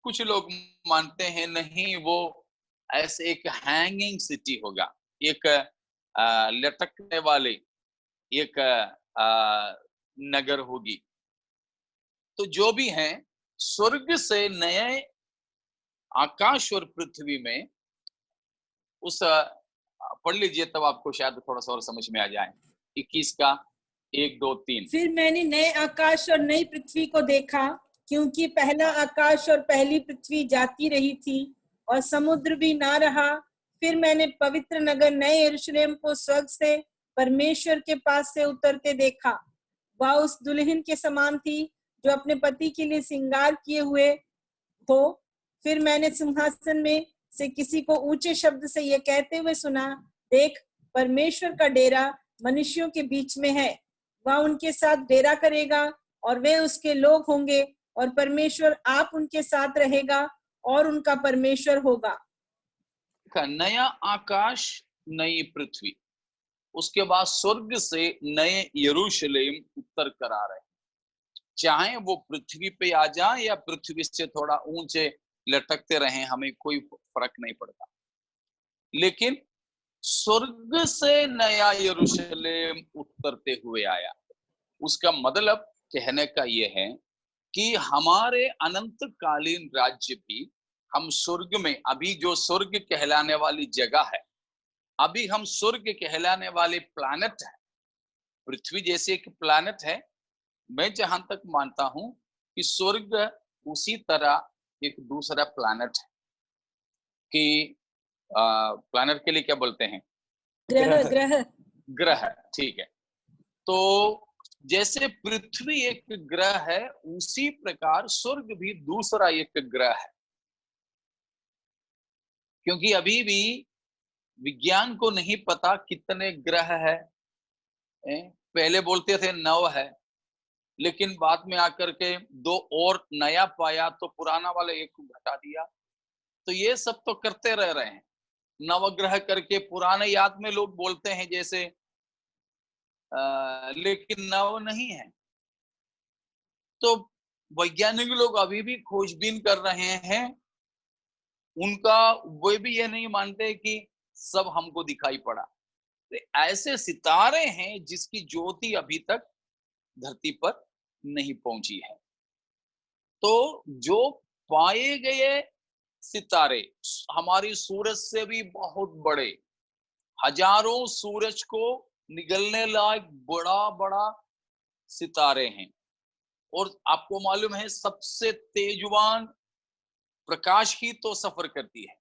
कुछ लोग मानते हैं नहीं, वो ऐसे एक हैंगिंग सिटी होगा, एक लटकने वाले एक नगर होगी। तो जो भी है, स्वर्ग से नए आकाश और पृथ्वी में उस पढ़ लीजिए, तब आपको शायद थोड़ा सा और समझ में आ जाए। 21 का 1, 2, 3। फिर मैंने नए आकाश और नई पृथ्वी को देखा, क्योंकि पहला आकाश और पहली पृथ्वी जाती रही थी और समुद्र भी ना रहा। फिर मैंने पवित्र नगर नए यरूशलेम को स्वर्ग से परमेश्वर के पास से उतरते देखा। वह उस दुल्हन के समान थी जो अपने पति के लिए श्रृंगार किए हुए हो। फिर मैंने सिंहासन में से किसी को ऊंचे शब्द से यह कहते हुए सुना, देख, परमेश्वर का डेरा मनुष्यों के बीच में है। वह उनके साथ डेरा करेगा और वे उसके लोग होंगे, और परमेश्वर आप उनके साथ रहेगा और उनका परमेश्वर होगा। नया आकाश नई पृथ्वी, उसके बाद स्वर्ग से नए यरूशलेम उतर कर आ रहे हैं। चाहे वो पृथ्वी पे आ जाए या पृथ्वी से थोड़ा ऊंचे लटकते रहें, हमें कोई फर्क नहीं पड़ता। लेकिन स्वर्ग से नया यरूशलेम उतरते हुए आया। उसका मतलब कहने का यह है कि हमारे अनंतकालीन राज्य भी, हम स्वर्ग में, अभी जो स्वर्ग कहलाने वाली जगह है, अभी हम स्वर्ग कहलाने वाले प्लैनेट है, पृथ्वी जैसे एक प्लैनेट है। मैं जहां तक मानता हूं कि स्वर्ग उसी तरह एक दूसरा प्लैनेट है कि प्लैनेट के लिए क्या बोलते हैं, ग्रह। ग्रह। ठीक है। तो जैसे पृथ्वी एक ग्रह है, उसी प्रकार स्वर्ग भी दूसरा एक ग्रह है। क्योंकि अभी भी विज्ञान को नहीं पता कितने ग्रह है। पहले बोलते थे 9 है, लेकिन बाद में आकर के 2 और नया पाया तो पुराना वाला 1 को घटा दिया। तो ये सब तो करते रह रहे हैं, नवग्रह करके पुराने याद में लोग बोलते हैं जैसे, लेकिन नव नहीं है। तो वैज्ञानिक लोग अभी भी खोजबीन कर रहे हैं, उनका वे भी ये नहीं मानते कि सब हमको दिखाई पड़ा। तो ऐसे सितारे हैं जिसकी ज्योति अभी तक धरती पर नहीं पहुंची है। तो जो पाए गए सितारे हमारी सूरज से भी बहुत बड़े, हजारों सूरज को निगलने लायक बड़ा बड़ा सितारे हैं। और आपको मालूम है सबसे तेजवान प्रकाश ही तो सफर करती है।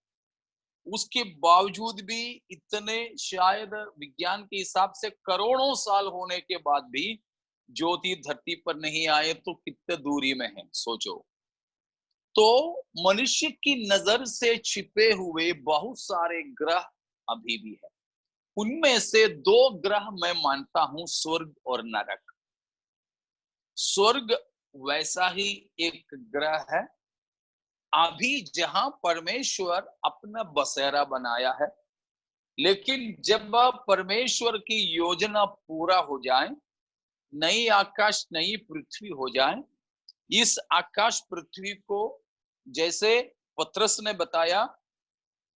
उसके बावजूद भी इतने, शायद विज्ञान के हिसाब से करोड़ों साल होने के बाद भी ज्योति धरती पर नहीं आए तो कितने दूरी में है, सोचो। तो मनुष्य की नजर से छिपे हुए बहुत सारे ग्रह अभी भी है। उनमें से 2 ग्रह मैं मानता हूं, स्वर्ग और नरक। स्वर्ग वैसा ही एक ग्रह है अभी जहां परमेश्वर अपना बसेरा बनाया है। लेकिन जब परमेश्वर की योजना पूरा हो जाए, नई आकाश नई पृथ्वी हो जाए, इस आकाश पृथ्वी को जैसे पतरस ने बताया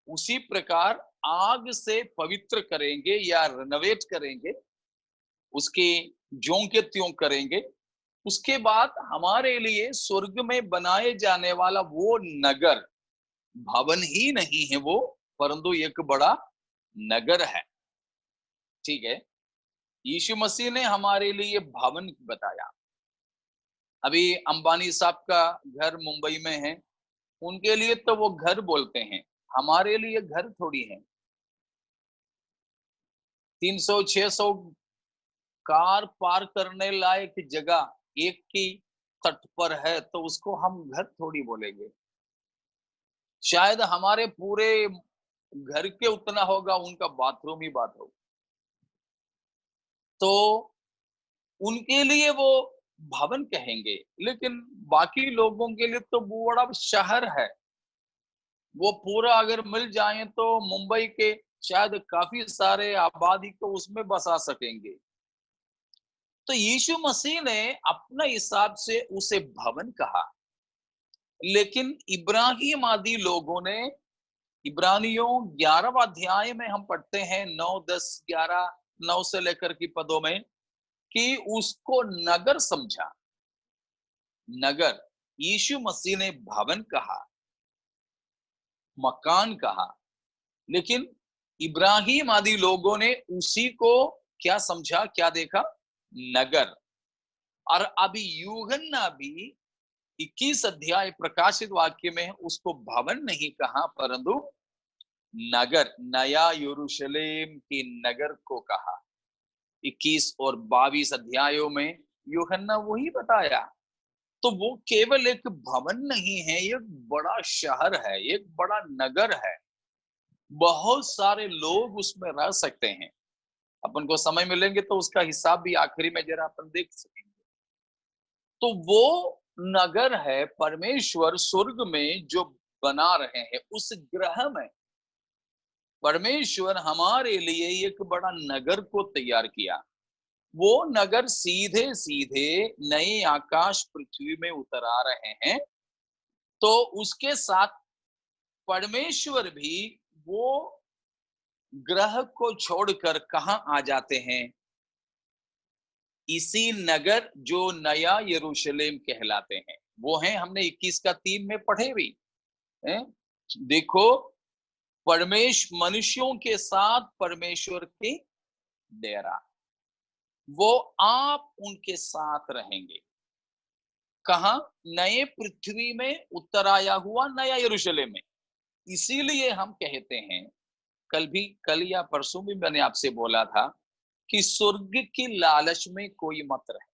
उसी प्रकार आग से पवित्र करेंगे या रिनोवेट करेंगे, उसके ज्यों के त्यों करेंगे। उसके बाद हमारे लिए स्वर्ग में बनाए जाने वाला वो नगर भवन ही नहीं है वो, परंतु एक बड़ा नगर है। ठीक है, यीशु मसीह ने हमारे लिए भवन बताया। अभी अंबानी साहब का घर मुंबई में है, उनके लिए तो वो घर बोलते हैं, हमारे लिए घर थोड़ी है। 300-600 कार पार करने लायक जगह एक की तट पर है, तो उसको हम घर थोड़ी बोलेंगे। शायद हमारे पूरे घर के उतना होगा, उनका बाथरूम ही बाथरूम। तो उनके लिए वो भवन कहेंगे, लेकिन बाकी लोगों के लिए तो वो बड़ा शहर है। वो पूरा अगर मिल जाए तो मुंबई के शायद काफी सारे आबादी को उसमें बसा सकेंगे। तो यीशु मसीह ने अपने हिसाब से उसे भवन कहा, लेकिन इब्राहिम आदि लोगों ने, इब्रानियों 11वां अध्याय में हम पढ़ते हैं 9, 10, 11, 9 से लेकर की पदों में, कि उसको नगर समझा। नगर यीशु मसीह ने भवन कहा, मकान कहा, लेकिन इब्राहिम आदि लोगों ने उसी को क्या समझा, क्या देखा, नगर। और अभी यूहन्ना भी 21 अध्याय प्रकाशित वाक्य में उसको भवन नहीं कहा, परंतु नगर, नया यरूशलेम के नगर को कहा। 21 और 22 अध्यायों में यूहन्ना वही बताया। तो वो केवल एक भवन नहीं है, एक बड़ा शहर है, एक बड़ा नगर है। बहुत सारे लोग उसमें रह सकते हैं। अपन को समय मिलेंगे तो उसका हिसाब भी आखिरी में जरा अपन देख सकेंगे। तो वो नगर है परमेश्वर स्वर्ग में जो बना रहे हैं। उस ग्रह में परमेश्वर हमारे लिए एक बड़ा नगर को तैयार किया। वो नगर सीधे सीधे नए आकाश पृथ्वी में उतर आ रहे हैं। तो उसके साथ परमेश्वर भी वो ग्रह को छोड़कर कहां आ जाते हैं, इसी नगर जो नया यरूशलेम कहलाते हैं। वो है, हमने 21:3 में पढ़े भी हैं? देखो, मनुष्यों के साथ परमेश्वर की डेरा, वो आप उनके साथ रहेंगे। कहा, नए पृथ्वी में उतर आया हुआ नया यरूशलेम में। इसीलिए हम कहते हैं, कल या परसों भी मैंने आपसे बोला था कि स्वर्ग की लालच में कोई मत रहे।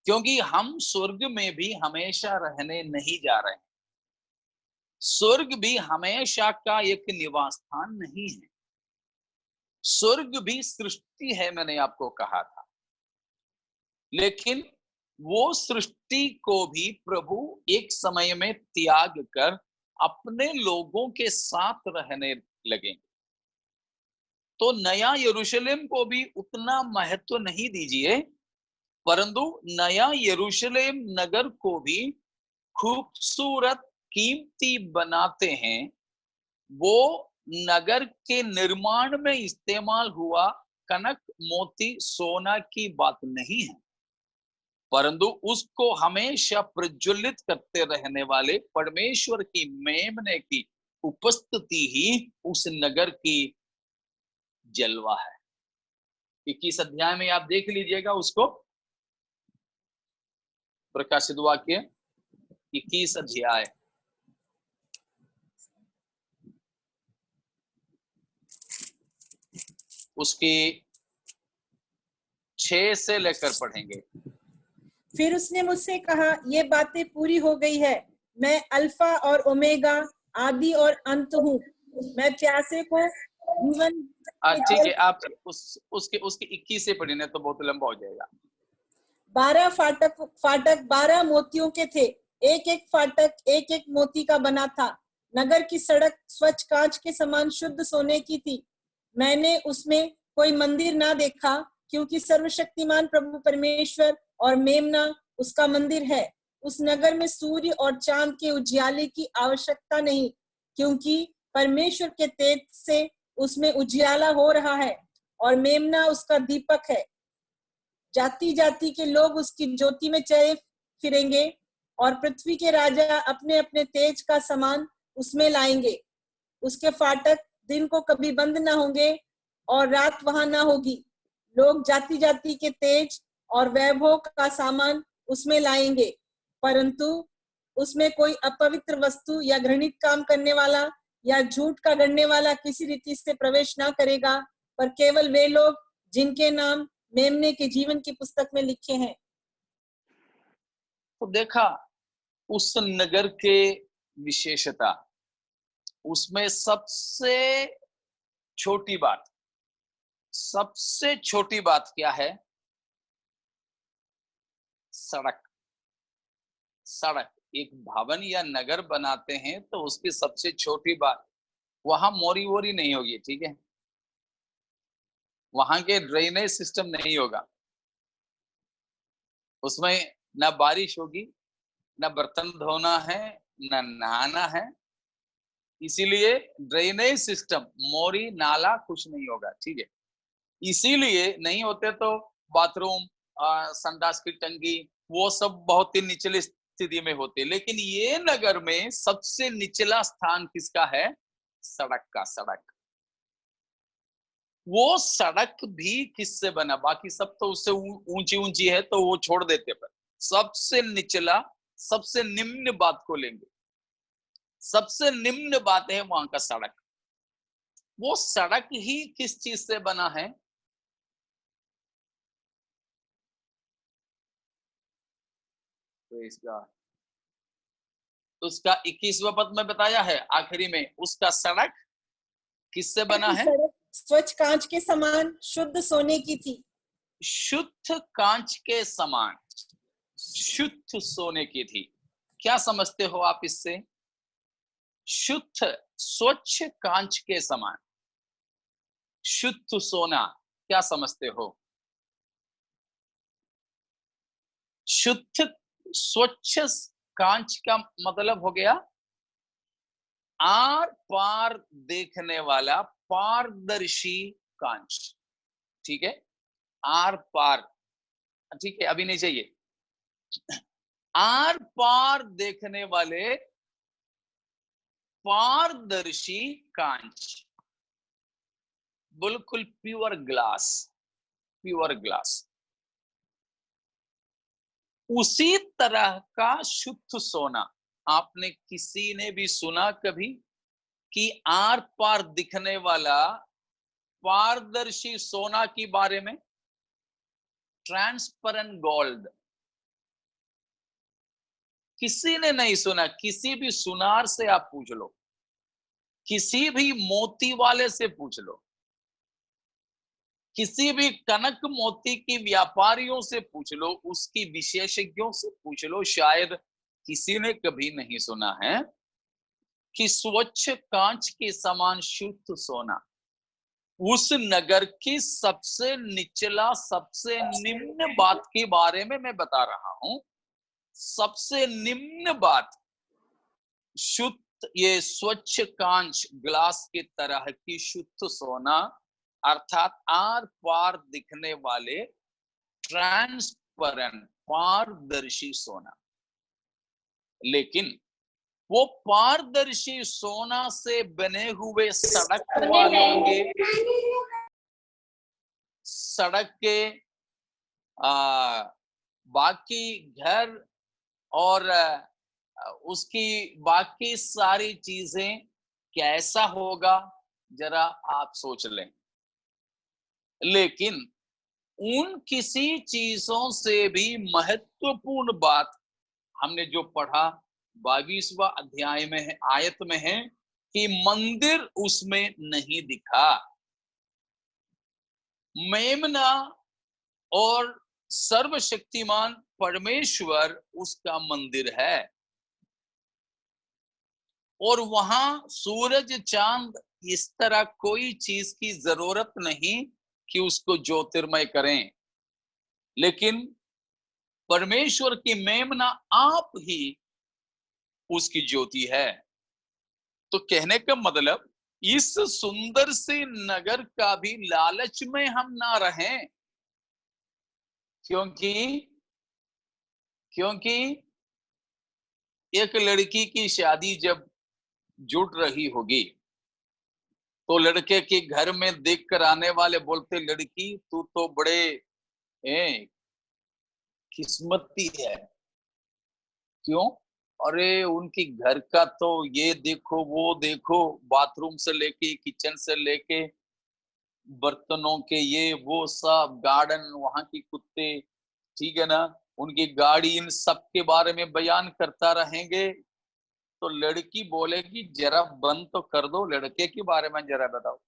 क्योंकि हम स्वर्ग में भी हमेशा रहने नहीं जा रहे हैं। स्वर्ग भी हमेशा का एक निवास स्थान नहीं है। स्वर्ग भी सृष्टि है, मैंने आपको कहा था, लेकिन वो सृष्टि को भी प्रभु एक समय में त्याग कर अपने लोगों के साथ रहने लगेंगे। तो नया यरूशलेम को भी उतना महत्व नहीं दीजिए, परंतु नया यरूशलेम नगर को भी खूबसूरत, कीमती बनाते हैं। वो नगर के निर्माण में इस्तेमाल हुआ कनक, मोती, सोना की बात नहीं है, परंतु उसको हमेशा प्रज्वलित करते रहने वाले परमेश्वर की मेमने की उपस्थिति ही उस नगर की जलवा है। 21 अध्याय में आप देख लीजिएगा उसको, प्रकाशित वाक्य 21 अध्याय उसकी 6 से लेकर पढ़ेंगे। फिर उसने मुझसे कहा, ये बातें पूरी हो गई है। मैं अल्फा और ओमेगा, आदि और अंत हूँ। मैं प्यासे को जीवन ठीक है, आप उसके 21 से पढ़ने तो बहुत लंबा हो जाएगा। 12 फाटक 12 मोतियों के थे। एक एक फाटक एक एक मोती का बना था। नगर की सड़क स्वच्छ कांच के समान शुद्ध सोने की थी। मैंने उसमें कोई मंदिर ना देखा, क्योंकि सर्वशक्तिमान प्रभु परमेश्वर और मेमना उसका मंदिर है। उस नगर में सूर्य और चांद के उजियाले की आवश्यकता नहीं, क्योंकि परमेश्वर के तेज से उसमें उजियाला हो रहा है और मेमना उसका दीपक है। जाति जाति के लोग उसकी ज्योति में चले फिरेंगे और पृथ्वी के राजा अपने अपने तेज का सामान उसमें लाएंगे। उसके फाटक दिन को कभी बंद ना होंगे और रात वहां ना होगी। लोग जाति जाति के तेज और वैभव का सामान उसमें लाएंगे, परंतु उसमें कोई अपवित्र वस्तु या घृणित काम करने वाला या झूठ का गढ़ने वाला किसी रीति से प्रवेश ना करेगा, पर केवल वे लोग जिनके नाम मेमने के जीवन की पुस्तक में लिखे हैं। तो देखा उस नगर के विशेषता, उसमें सबसे छोटी बात क्या है? सड़क। एक भवन या नगर बनाते हैं तो उसकी सबसे छोटी बात, वहां मोरी वोरी नहीं होगी, ठीक है? वहां के ड्रेनेज सिस्टम नहीं होगा, उसमें न बारिश होगी, न बर्तन धोना है, न नहाना है। इसीलिए ड्रेनेज सिस्टम, मोरी नाला कुछ नहीं होगा, ठीक है? इसीलिए नहीं होते तो बाथरूम, संडास की टंकी, वो सब बहुत ही निचली स्थिति में होते। लेकिन ये नगर में सबसे निचला स्थान किसका है? सड़क का। वो सड़क भी किससे बना? बाकी सब तो उससे ऊंची ऊंची है तो वो छोड़ देते, पर सबसे निचला, सबसे निम्न बात को लेंगे। सबसे निम्न बात है वहां का सड़क। वो सड़क ही किस चीज से बना है? उसका 21वां पद में बताया है आखिरी में, उसका सड़क किससे बना है? स्वच्छ कांच के समान शुद्ध सोने की थी। शुद्ध कांच के समान शुद्ध सोने की थी। क्या समझते हो आप इससे? शुद्ध, स्वच्छ कांच के समान शुद्ध सोना, क्या समझते हो? शुद्ध स्वच्छ कांच का मतलब हो गया आर पार देखने वाला पारदर्शी कांच, ठीक है? आर पार, ठीक है, अभी नहीं चाहिए। आर पार देखने वाले पारदर्शी कांच, बिल्कुल प्योर ग्लास। उसी तरह का शुद्ध सोना। आपने किसी ने भी सुना कभी कि आर पार दिखने वाला पारदर्शी सोना के बारे में? ट्रांसपेरेंट गोल्ड, किसी ने नहीं सुना। किसी भी सुनार से आप पूछ लो, किसी भी मोती वाले से पूछ लो, किसी भी कनक मोती की व्यापारियों से पूछ लो, उसकी विशेषज्ञों से पूछ लो, शायद किसी ने कभी नहीं सुना है कि स्वच्छ कांच के समान शुद्ध सोना उस नगर की सबसे निचला, सबसे निम्न बात के बारे में मैं बता रहा हूं। सबसे निम्न बात, शुद्ध, ये स्वच्छ कांच, ग्लास की तरह की शुद्ध सोना, अर्थात आर पार दिखने वाले, ट्रांसपेरेंट, पारदर्शी सोना। लेकिन वो पारदर्शी सोना से बने हुए सड़क वालों के, सड़क के बाकी घर और उसकी बाकी सारी चीजें कैसा होगा जरा आप सोच लें। लेकिन उन किसी चीजों से भी महत्वपूर्ण बात हमने जो पढ़ा 22वां अध्याय में है, आयत में है कि मंदिर उसमें नहीं दिखा। मेमना और सर्वशक्तिमान परमेश्वर उसका मंदिर है, और वहां सूरज चांद इस तरह कोई चीज की जरूरत नहीं कि उसको ज्योतिर्मय करें। लेकिन परमेश्वर की मेमना आप ही उसकी ज्योति है। तो कहने का मतलब, इस सुंदर से नगर का भी लालच में हम ना रहें, क्योंकि एक लड़की की शादी जब जुट रही होगी तो लड़के के घर में देख कर आने वाले बोलते, लड़की तू तो बड़े किस्मती है। क्यों? अरे उनकी घर का तो ये देखो, वो देखो, बाथरूम से लेके किचन से लेके बर्तनों के ये वो सब, गार्डन, वहां की कुत्ते, ठीक है ना, उनकी गाड़ी, इन सब के बारे में बयान करता रहेंगे तो लड़की बोलेगी जरा बंद तो कर दो, लड़के के बारे में जरा बताओ।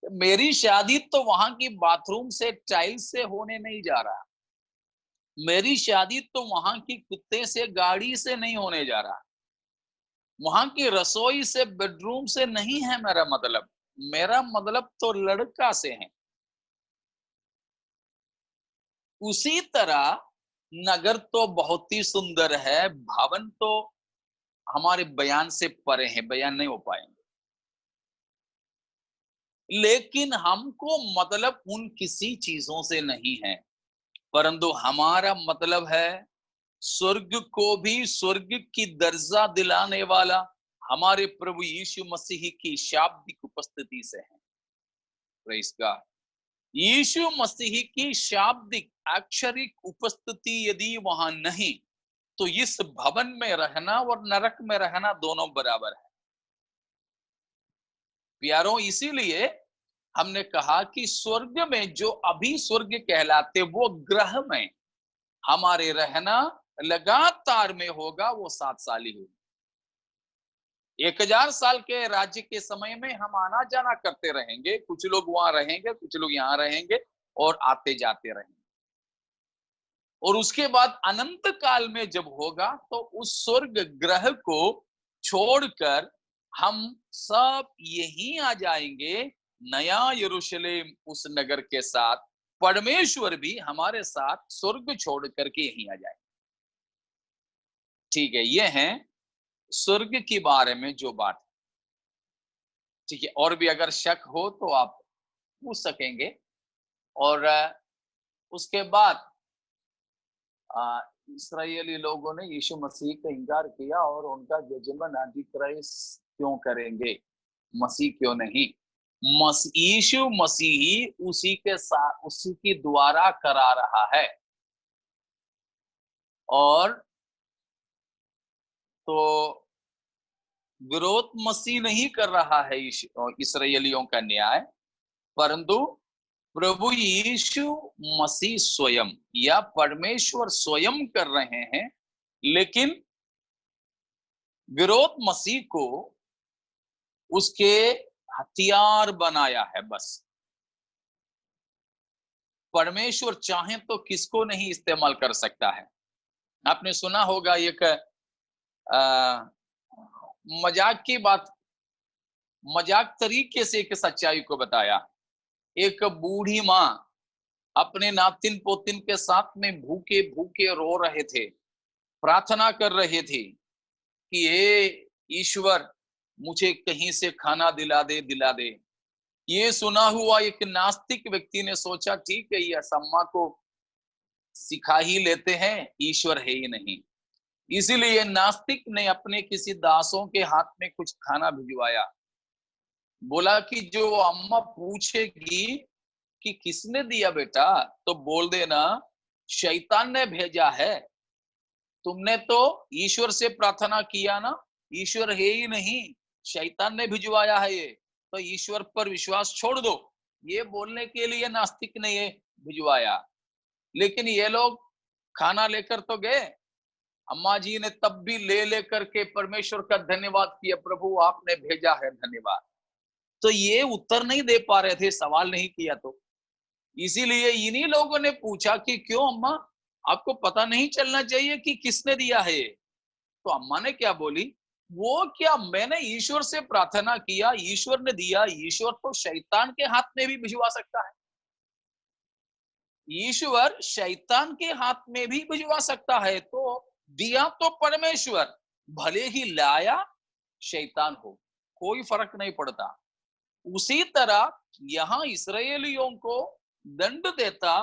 मेरी शादी तो वहां की बाथरूम से, टाइल्स से होने नहीं जा रहा, मेरी शादी तो वहां की कुत्ते से, गाड़ी से नहीं होने जा रहा, वहां की रसोई से, बेडरूम से नहीं है मेरा मतलब तो लड़का से है। उसी तरह नगर तो बहुत ही सुंदर है, भवन तो हमारे बयान से परे है, बयान नहीं हो पाएंगे। लेकिन हमको मतलब उन किसी चीजों से नहीं है, परंतु हमारा मतलब है स्वर्ग को भी स्वर्ग की दर्जा दिलाने वाला हमारे प्रभु यीशु मसीह की शाब्दिक उपस्थिति से है। Praise God. यीशु मसीह की शाब्दिक अक्षरिक उपस्थिति यदि वहां नहीं, तो इस भवन में रहना और नरक में रहना दोनों बराबर है। प्यारों, इसीलिए हमने कहा कि स्वर्ग में जो अभी स्वर्ग कहलाते वो ग्रह में हमारे रहना लगातार में होगा, वो 7 साल ही होगी। 1000 साल के राज्य के समय में हम आना जाना करते रहेंगे, कुछ लोग वहां रहेंगे, कुछ लोग यहां रहेंगे और आते जाते रहेंगे। और उसके बाद अनंत काल में जब होगा तो उस स्वर्ग ग्रह को छोड़कर हम सब यहीं आ जाएंगे, नया यरूशलेम उस नगर के साथ। परमेश्वर भी हमारे साथ स्वर्ग छोड़ करके यहीं आ जाएंगे। ठीक है, ये है स्वर्ग के बारे में जो बात। ठीक है, और भी अगर शक हो तो आप पूछ सकेंगे। और उसके बाद इस्राएली लोगों ने यीशु मसीह का इनकार किया और उनका जजमेंट एंटीक्राइस्ट क्यों करेंगे, मसीह क्यों नहीं। यीशु मसीह उसी के साथ, उसी के द्वारा करा रहा है। और तो विरोध मसीह नहीं कर रहा है इस्राएलियों का न्याय, परंतु प्रभु यीशु मसीह स्वयं या परमेश्वर स्वयं कर रहे हैं लेकिन विरोध मसीह को उसके हथियार बनाया है। बस परमेश्वर चाहे तो किसको नहीं इस्तेमाल कर सकता है। आपने सुना होगा एक मजाक की बात, मजाक तरीके से एक सच्चाई को बताया। एक बूढ़ी माँ अपने नातिन पोतिन के साथ में भूखे भूखे रो रहे थे, प्रार्थना कर रहे थे कि हे ईश्वर मुझे कहीं से खाना दिला दे। ये सुना हुआ एक नास्तिक व्यक्ति ने सोचा ठीक है, ये अम्मा को सिखा ही लेते हैं, ईश्वर है ही नहीं। इसीलिए नास्तिक ने अपने किसी दासों के हाथ में कुछ खाना भिजवाया। बोला कि जो अम्मा पूछेगी कि किसने दिया बेटा, तो बोल देना शैतान ने भेजा है। तुमने तो ईश्वर से प्रार्थना किया ना, ईश्वर है ही नहीं, शैतान ने भिजवाया है ये, तो ईश्वर पर विश्वास छोड़ दो। ये बोलने के लिए नास्तिक ने ये भिजवाया। लेकिन ये लोग खाना लेकर तो गए, अम्मा जी ने तब भी ले करके परमेश्वर का धन्यवाद किया, प्रभु आपने भेजा है, धन्यवाद। तो ये उत्तर नहीं दे पा रहे थे, सवाल नहीं किया। तो इसीलिए इन्हीं लोगों ने पूछा कि क्यों अम्मा, आपको पता नहीं चलना चाहिए कि किसने दिया है? तो अम्मा ने क्या बोली, वो क्या, मैंने ईश्वर से प्रार्थना किया, ईश्वर ने दिया। ईश्वर तो शैतान के हाथ में भी भिजवा सकता है, ईश्वर शैतान के हाथ में भी भिजवा सकता है। तो दिया तो परमेश्वर, भले ही लाया शैतान हो, कोई फर्क नहीं पड़ता। उसी तरह यहां इसराइलियों को दंड देता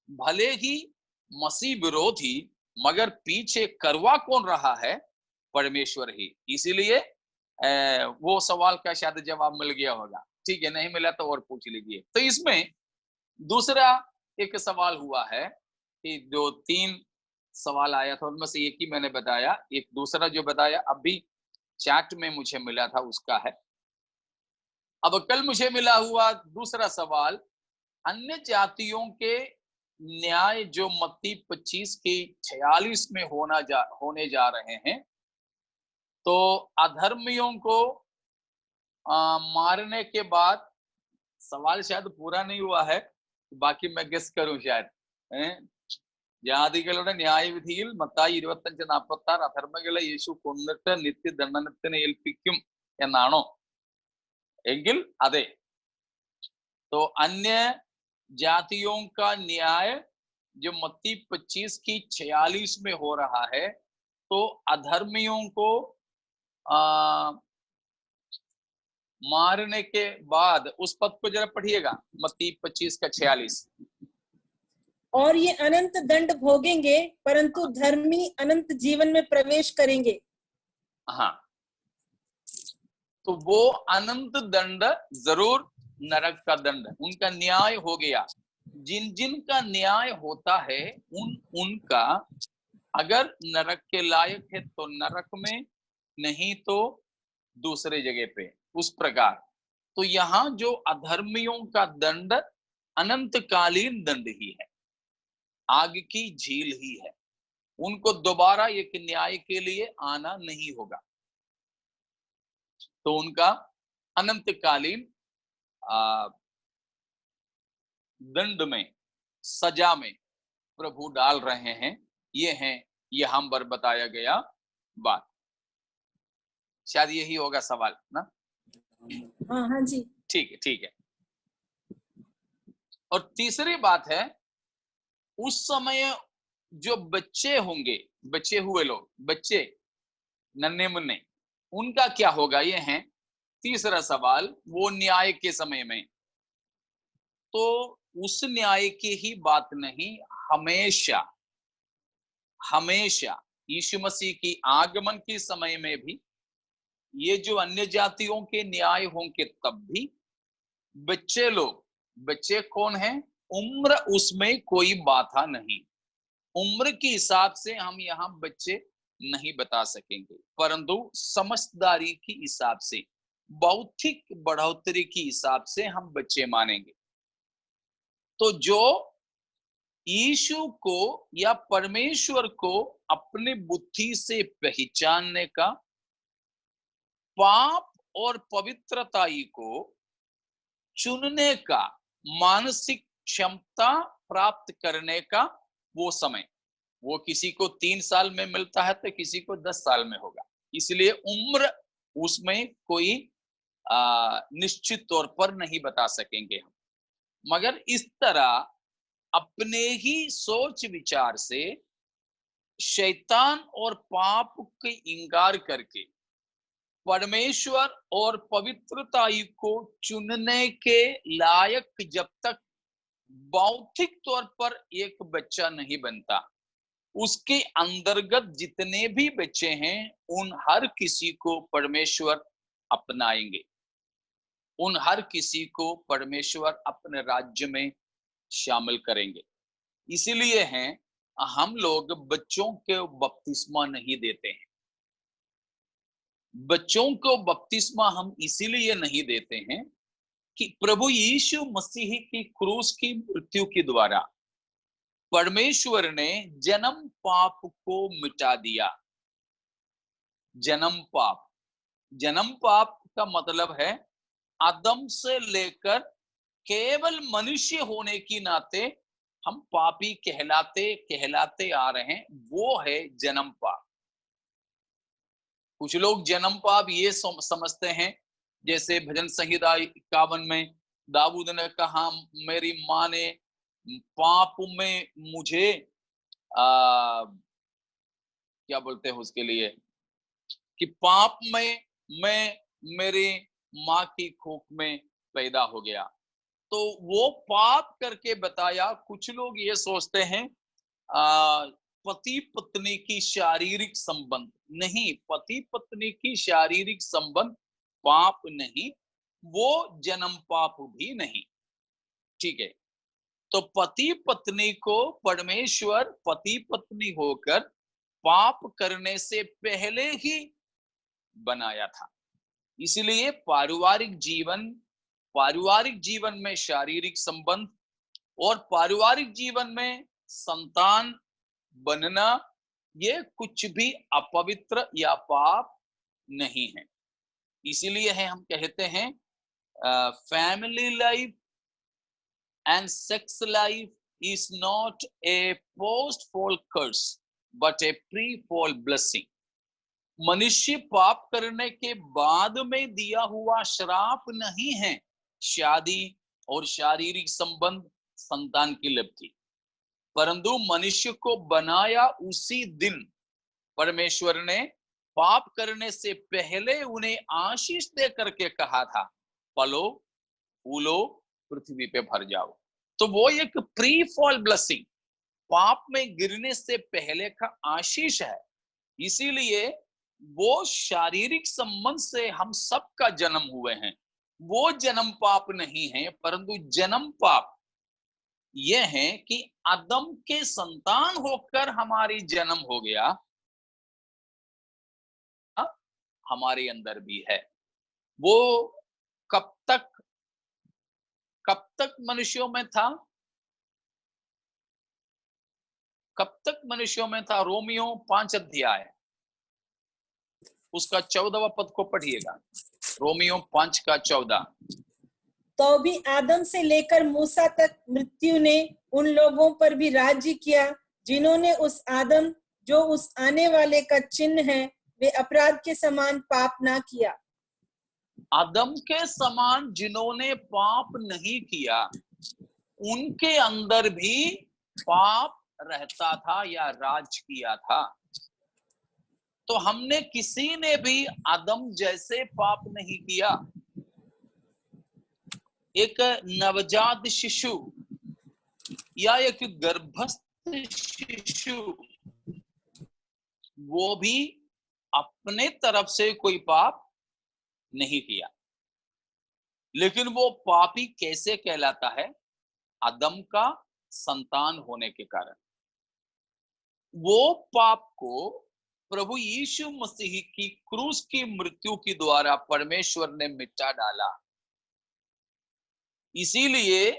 भले ही मसीह विरोधी, मगर पीछे करवा कौन रहा है? परमेश्वर ही। इसीलिए वो सवाल का शायद जवाब मिल गया होगा। ठीक है, नहीं मिला तो और पूछ लीजिए। तो इसमें दूसरा एक सवाल हुआ है कि जो 3 सवाल आया था उनमें से एक ही मैंने बताया, एक दूसरा जो बताया अभी चैट में मुझे मिला था उसका है। अब कल मुझे मिला हुआ दूसरा सवाल, अन्य जातियों के न्याय जो मत्ती 25 की 46 में होने जा रहे हैं, तो अधर्मियों को मारने के बाद, सवाल शायद पूरा नहीं हुआ है, बाकी मैं गेस करूं शायद, ജാതികളുടെ ന്യായവിധിയിൽ മത്തായി 25:46 അധർമ്മികളെ യേശു കൊന്നിട്ട് നിത്യദണ്ഡനത്തിന് ഏൽപ്പിക്കും എന്നാണോ? എങ്കിൽ അതെ। तो अन्य जातियों का न्याय जो मत्ती 25 की 46 में हो रहा है, तो अधर्मियों को मारने के बाद, उस पद को जरा पढ़िएगा, मत्ती 25 का 46। और ये अनंत दंड भोगेंगे, परंतु धर्मी अनंत जीवन में प्रवेश करेंगे। हाँ, तो वो अनंत दंड जरूर नरक का दंड, उनका न्याय हो गया। जिन जिन का न्याय होता है उनका अगर नरक के लायक है तो नरक में, नहीं तो दूसरे जगह पे, उस प्रकार। तो यहाँ जो अधर्मियों का दंड अनंतकालीन दंड ही है, आग की झील ही है। उनको दोबारा एक न्याय के लिए आना नहीं होगा। तो उनका अनंतकालीन दंड में, सजा में प्रभु डाल रहे हैं। ये है यहाँ पर बताया गया बात। शायद यही होगा सवाल ना? हाँ जी, ठीक है। और तीसरी बात है, उस समय जो बच्चे होंगे, बच्चे हुए लोग, बच्चे नन्हे मुन्ने, उनका क्या होगा? ये है तीसरा सवाल। वो न्याय के समय में, तो उस न्याय की ही बात नहीं, हमेशा हमेशा यीशु मसीह की आगमन के समय में भी ये जो अन्य जातियों के न्याय होंगे, तब भी बच्चे लोग, बच्चे कौन हैं? उम्र उसमें कोई बाधा नहीं। उम्र के हिसाब से हम यहाँ बच्चे नहीं बता सकेंगे, परंतु समझदारी के हिसाब से, बौद्धिक बढ़ोतरी के हिसाब से हम बच्चे मानेंगे। तो जो यीशु को या परमेश्वर को अपनी बुद्धि से पहचानने का, पाप और पवित्रताई को चुनने का मानसिक क्षमता प्राप्त करने का वो समय, वो किसी को 3 साल में मिलता है तो किसी को 10 साल में होगा। इसलिए उम्र उसमें कोई निश्चित तौर पर नहीं बता सकेंगे हम, मगर इस तरह अपने ही सोच विचार से शैतान और पाप के इंकार करके परमेश्वर और पवित्रताई को चुनने के लायक जब तक बौद्धिक तौर पर एक बच्चा नहीं बनता, उसके अंतर्गत जितने भी बच्चे हैं उन हर किसी को परमेश्वर अपनाएंगे, उन हर किसी को परमेश्वर अपने राज्य में शामिल करेंगे। इसीलिए हैं हम लोग बच्चों को बपतिस्मा नहीं देते हैं। बच्चों को बपतिस्मा हम इसीलिए नहीं देते हैं कि प्रभु यीशु मसीह की क्रूस की मृत्यु के द्वारा परमेश्वर ने जन्म पाप को मिटा दिया। जन्म पाप का मतलब है आदम से लेकर केवल मनुष्य होने की नाते हम पापी कहलाते आ रहे हैं, वो है जन्म पाप। कुछ लोग जन्म पाप ये समझते हैं, जैसे भजन संहिता 51 में दाऊद ने कहा, मेरी माँ ने पाप में मुझे क्या बोलते हैं उसके लिए, कि पाप में मैं मेरी माँ की कोख में पैदा हो गया। तो वो पाप करके बताया। कुछ लोग ये सोचते हैं पति पत्नी की शारीरिक संबंध नहीं, पति पत्नी की शारीरिक संबंध पाप नहीं, वो जन्म पाप भी नहीं। ठीक है, तो पति पत्नी को परमेश्वर पति पत्नी होकर पाप करने से पहले ही बनाया था। इसलिए पारिवारिक जीवन में शारीरिक संबंध और पारिवारिक जीवन में संतान बनना, ये कुछ भी अपवित्र या पाप नहीं है। इसीलिए है हम कहते हैं family life and sex life is not a post fall curse but a pre fall blessing. मनुष्य पाप करने के बाद में दिया हुआ श्राप नहीं है शादी और शारीरिक संबंध, संतान की लब्धि, परंतु मनुष्य को बनाया उसी दिन परमेश्वर ने पाप करने से पहले उन्हें आशीष दे करके कहा था, पलो फूलो पृथ्वी पे भर जाओ। तो वो एक प्री फॉल ब्लेसिंग, पाप में गिरने से पहले का आशीष है। इसीलिए वो शारीरिक संबंध से हम सबका जन्म हुए हैं, वो जन्म पाप नहीं है, परंतु जन्म पाप यह है कि आदम के संतान होकर हमारी जन्म हो गया, हमारे अंदर भी है। वो कब तक मनुष्यों में था? कब तक मनुष्यों में था? रोमियो 5 अध्याय उसका 14वां पद को पढ़िएगा। रोमियो 5 का 14। तो भी आदम से लेकर मूसा तक मृत्यु ने उन लोगों पर भी राज्य किया जिन्होंने उस आदम जो उस आने वाले का चिन्ह है वे अपराध के समान पाप ना किया। आदम के समान जिन्होंने पाप नहीं किया, उनके अंदर भी पाप रहता था या राज किया था। तो हमने किसी ने भी आदम जैसे पाप नहीं किया। एक नवजात शिशु या एक गर्भस्थ शिशु, वो भी अपने तरफ से कोई पाप नहीं किया, लेकिन वो पापी कैसे कहलाता है? आदम का संतान होने के कारण। वो पाप को प्रभु यीशु मसीह की क्रूस की मृत्यु के द्वारा परमेश्वर ने मिटा डाला। इसीलिए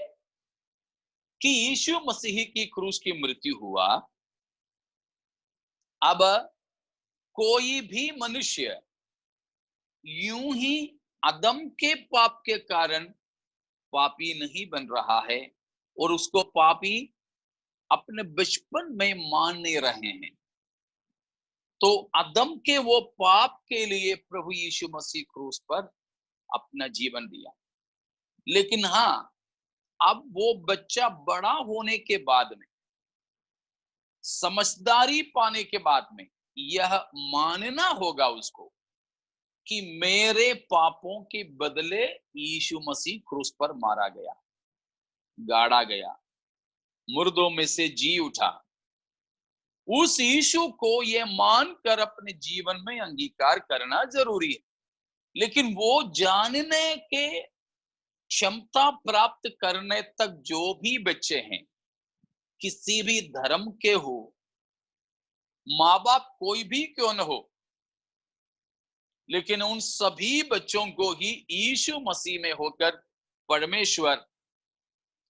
कि यीशु मसीह की क्रूस की मृत्यु हुआ, अब कोई भी मनुष्य यूं ही आदम के पाप के कारण पापी नहीं बन रहा है और उसको पापी अपने बचपन में मान नहीं रहे हैं। तो आदम के वो पाप के लिए प्रभु यीशु मसीह क्रूस पर अपना जीवन दिया। लेकिन हाँ, अब वो बच्चा बड़ा होने के बाद में, समझदारी पाने के बाद में यह मानना होगा उसको कि मेरे पापों के बदले यीशु मसीह क्रूस पर मारा गया, गाड़ा गया, मुर्दों में से जी उठा। उस यीशु को यह मानकर अपने जीवन में अंगीकार करना जरूरी है। लेकिन वो जानने के क्षमता प्राप्त करने तक जो भी बच्चे हैं, किसी भी धर्म के हो, माँ बाप कोई भी क्यों न हो, लेकिन उन सभी बच्चों को ही यीशु मसीह में होकर परमेश्वर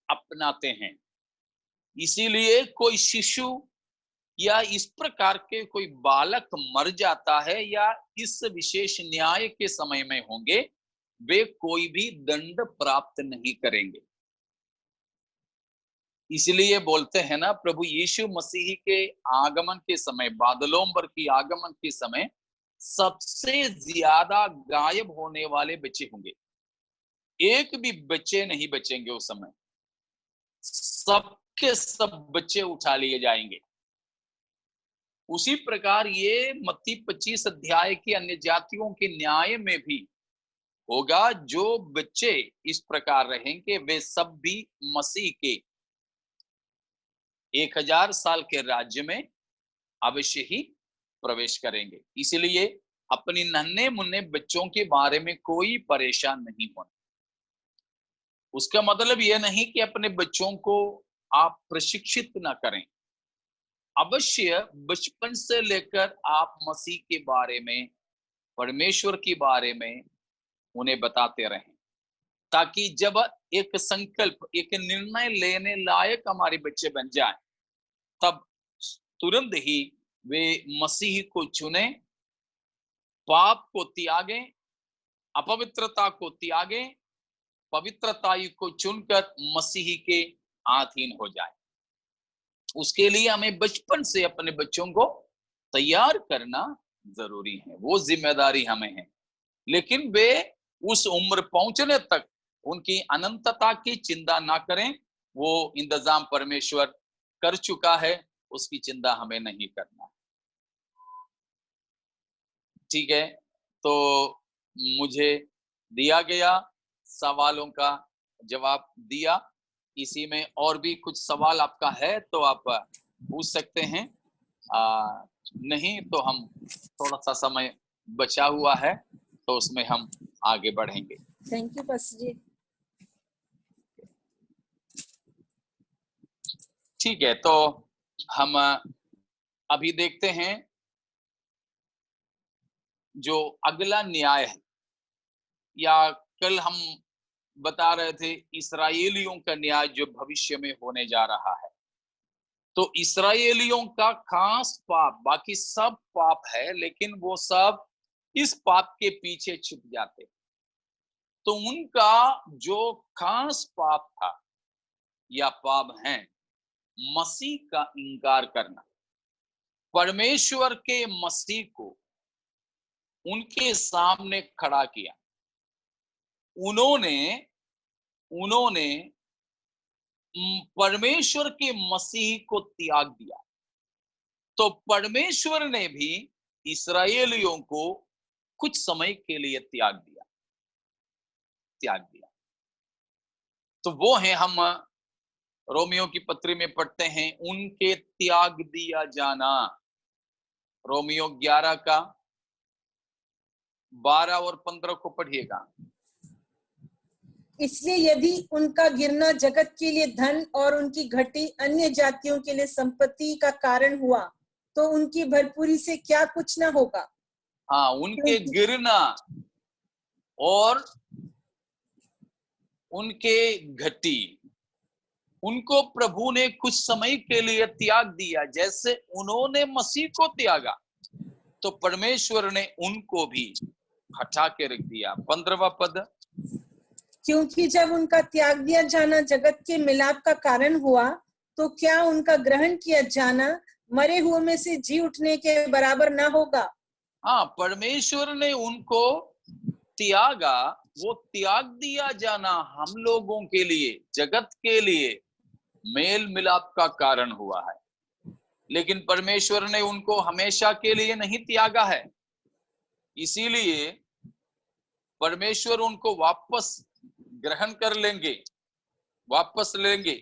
अपनाते हैं। इसीलिए कोई शिशु या इस प्रकार के कोई बालक मर जाता है या इस विशेष न्याय के समय में होंगे, वे कोई भी दंड प्राप्त नहीं करेंगे। इसलिए बोलते हैं ना, प्रभु यीशु मसीह के आगमन के समय, बादलों पर की आगमन के समय सबसे ज्यादा गायब होने वाले बच्चे होंगे। एक भी बच्चे नहीं बचेंगे उस समय, सबके सब बच्चे उठा लिए जाएंगे। उसी प्रकार ये मत्ती 25 अध्याय की अन्य जातियों के न्याय में भी होगा। जो बच्चे इस प्रकार रहेंगे वे सब भी मसीह के 1000 साल के राज्य में अवश्य ही प्रवेश करेंगे। इसलिए अपनी नन्हे मुन्ने बच्चों के बारे में कोई परेशान नहीं होना। उसका मतलब यह नहीं कि अपने बच्चों को आप प्रशिक्षित ना करें। अवश्य बचपन से लेकर आप मसीह के बारे में, परमेश्वर के बारे में उन्हें बताते रहें, ताकि जब एक संकल्प, एक निर्णय लेने लायक हमारे बच्चे बन जाएं, तब तुरंत ही वे मसीह को चुने, पाप को त्यागें, अपवित्रता को त्यागें, पवित्रता को चुनकर मसीह के अधीन हो जाए। उसके लिए हमें बचपन से अपने बच्चों को तैयार करना जरूरी है, वो जिम्मेदारी हमें है। लेकिन वे उस उम्र पहुंचने तक उनकी अनंतता की चिंता ना करें, वो इंतजाम परमेश्वर कर चुका है, उसकी चिंता हमें नहीं करना। ठीक है, तो मुझे दिया गया सवालों का जवाब दिया। इसी में और भी कुछ सवाल आपका है तो आप पूछ सकते हैं, नहीं तो हम थोड़ा सा समय बचा हुआ है तो उसमें हम आगे बढ़ेंगे। थैंक यू पास्टर जी। ठीक है, तो हम अभी देखते हैं जो अगला न्याय है, या कल हम बता रहे थे इस्राएलियों का न्याय जो भविष्य में होने जा रहा है। तो इस्राएलियों का खास पाप, बाकी सब पाप है, लेकिन वो सब इस पाप के पीछे छुप जाते। तो उनका जो खास पाप था या पाप है, मसीह का इंकार करना, परमेश्वर के मसीह को उनके सामने खड़ा किया। उन्होंने परमेश्वर के मसीह को त्याग दिया। तो परमेश्वर ने भी इस्राएलियों को कुछ समय के लिए त्याग दिया। तो वो है, हम रोमियो की पत्री में पढ़ते हैं, उनके त्याग दिया जाना। रोमियो 11 का 12 और 15 को पढ़िएगा। इसलिए यदि उनका गिरना जगत के लिए धन और उनकी घटी अन्य जातियों के लिए संपत्ति का कारण हुआ, तो उनकी भरपूरी से क्या कुछ ना होगा। हाँ, उनके गिरना और उनके घटी उनको प्रभु ने कुछ समय के लिए त्याग दिया, जैसे उन्होंने मसीह को त्यागा तो परमेश्वर ने उनको भी हटा के रख दिया। 15वां पद, क्योंकि जब उनका त्याग दिया जाना जगत के मिलाप का कारण हुआ, तो क्या उनका ग्रहण किया जाना मरे हुए में से जी उठने के बराबर ना होगा। हाँ, परमेश्वर ने उनको त्यागा, वो त्याग दिया जाना हम लोगों के लिए, जगत के लिए मेल मिलाप का कारण हुआ है, लेकिन परमेश्वर ने उनको हमेशा के लिए नहीं त्यागा है। इसीलिए परमेश्वर उनको वापस ग्रहण कर लेंगे, वापस लेंगे।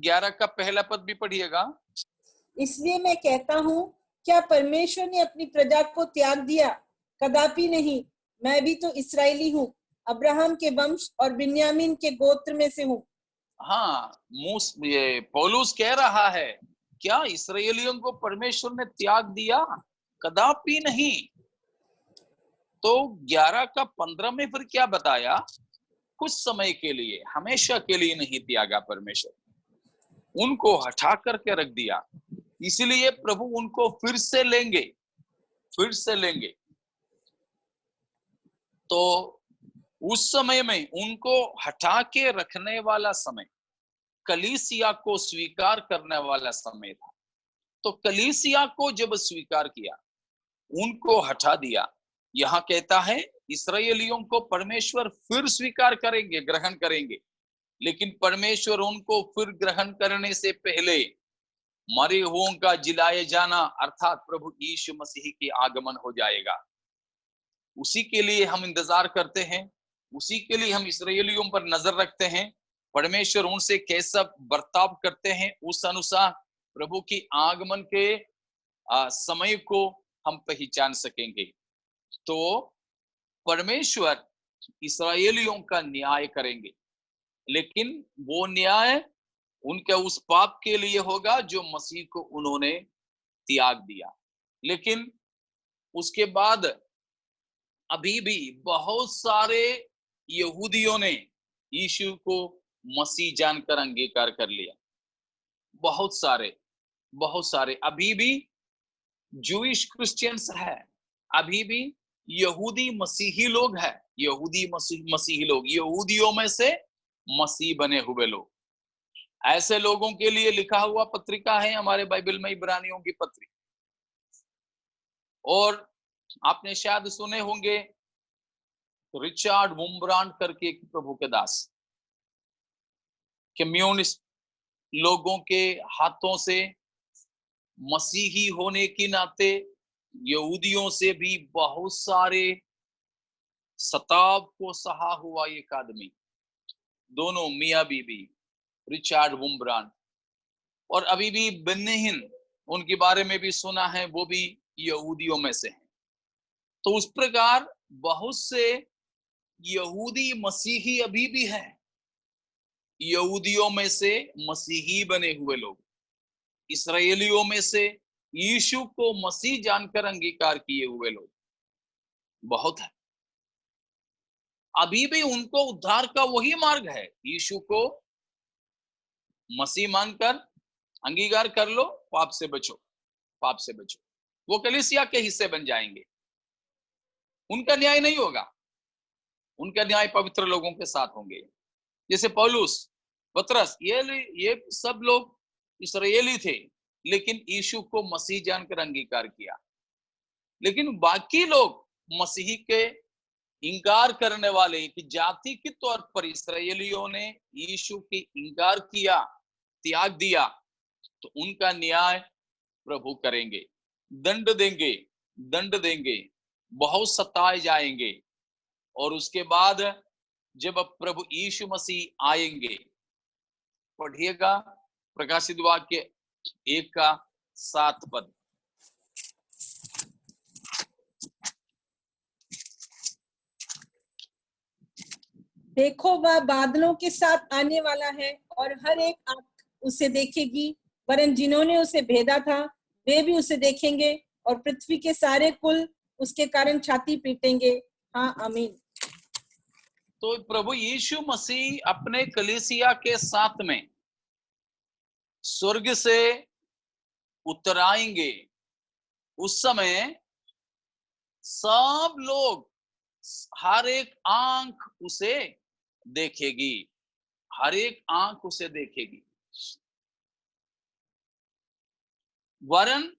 11 का पहला पद भी पढ़िएगा। इसलिए मैं कहता हूँ, क्या परमेश्वर ने अपनी प्रजा को त्याग दिया? कदापि नहीं। मैं भी तो इस्राएली हूँ, अब्राहम के वंश और बिन्यामीन के गोत्र में से हूँ। हाँ, ये पौलुस कह रहा है, क्या इस्राएलियों को परमेश्वर ने त्याग दिया? कदापि नहीं। तो 11 का 15 में फिर क्या बताया? कुछ समय के लिए, हमेशा के लिए नहीं त्यागा परमेश्वर, उनको हटा करके रख दिया। इसलिए प्रभु उनको फिर से लेंगे, फिर से लेंगे। तो उस समय में उनको हटा के रखने वाला समय कलीसिया को स्वीकार करने वाला समय था। तो कलीसिया को जब स्वीकार किया, उनको हटा दिया। यहां कहता है इस्राएलियों को परमेश्वर फिर स्वीकार करेंगे, ग्रहण करेंगे, लेकिन परमेश्वर उनको फिर ग्रहण करने से पहले मरे हुओं का जिलाए जाना अर्थात प्रभु यीशु मसीह के आगमन हो जाएगा। उसी के लिए हम इंतजार करते हैं, उसी के लिए हम इस्राएलियों पर नजर रखते हैं। परमेश्वर उनसे कैसा बर्ताव करते हैं, उस अनुसार प्रभु की आगमन के समय को हम पहचान सकेंगे। तो परमेश्वर इस्राएलियों का न्याय करेंगे, लेकिन वो न्याय उनके उस पाप के लिए होगा जो मसीह को उन्होंने त्याग दिया। लेकिन उसके बाद अभी भी बहुत सारे यहूदियों ने यीशु को मसीह जानकर अंगीकार कर लिया। बहुत सारे अभी भी जूइश क्रिश्चियंस है, अभी भी यहूदी मसीही लोग हैं, यहूदी मसीही लोग, यहूदियों में से मसीह बने हुए लोग। ऐसे लोगों के लिए लिखा हुआ पत्रिका है हमारे बाइबल में, इब्रानियों की पत्री। और आपने शायद सुने होंगे रिचर्ड वुम्ब्रांड करके एक प्रभु के दास, कम्युनिस्ट लोगों के हाथों से मसीही होने के नाते यहूदियों से भी बहुत सारे सताव को सहा हुआ एक आदमी, दोनों मियां बीबी, रिचर्ड वुम्ब्रांड। और अभी भी बेन्निहिन, उनके बारे में भी सुना है, वो भी यहूदियों में से हैं। तो उस प्रकार बहुत से यहूदी मसीही अभी भी हैं, यहूदियों में से मसीही बने हुए लोग, इस्राएलियों में से यीशु को मसीह जानकर अंगीकार किए हुए लोग बहुत है। अभी भी उनको उद्धार का वही मार्ग है, यीशु को मसीह मानकर अंगीकार कर लो, पाप से बचो, पाप से बचो। वो कलीसिया के हिस्से बन जाएंगे। उनका न्याय नहीं होगा, उनका न्याय पवित्र लोगों के साथ होंगे। जैसे पौलुस, पतरस, ये सब लोग इस्राएली थे, लेकिन यीशु को मसीह जानकर अंगीकार किया। लेकिन बाकी लोग मसीही के इंकार करने वाले, कि जाति के तौर पर इस्राएलियों ने यीशु की इंकार किया, त्याग दिया, तो उनका न्याय प्रभु करेंगे, दंड देंगे, बहुत सताए जाएंगे। और उसके बाद जब प्रभु यीशु मसीह आएंगे, पढ़िएगा प्रकाशित वाक्य 1 का 7 पद। देखो, वह बादलों के साथ आने वाला है और हर एक आंख उसे देखेगी, वरन जिन्होंने उसे भेदा था वे भी उसे देखेंगे, और पृथ्वी के सारे कुल उसके कारण छाती पीटेंगे। हाँ, आमीन। तो प्रभु यीशु मसीह अपने कलीसिया के साथ में स्वर्ग से उतर आएंगे, उस समय सब लोग, हर एक आंख उसे देखेगी, हर एक आंख उसे देखेगी। वरन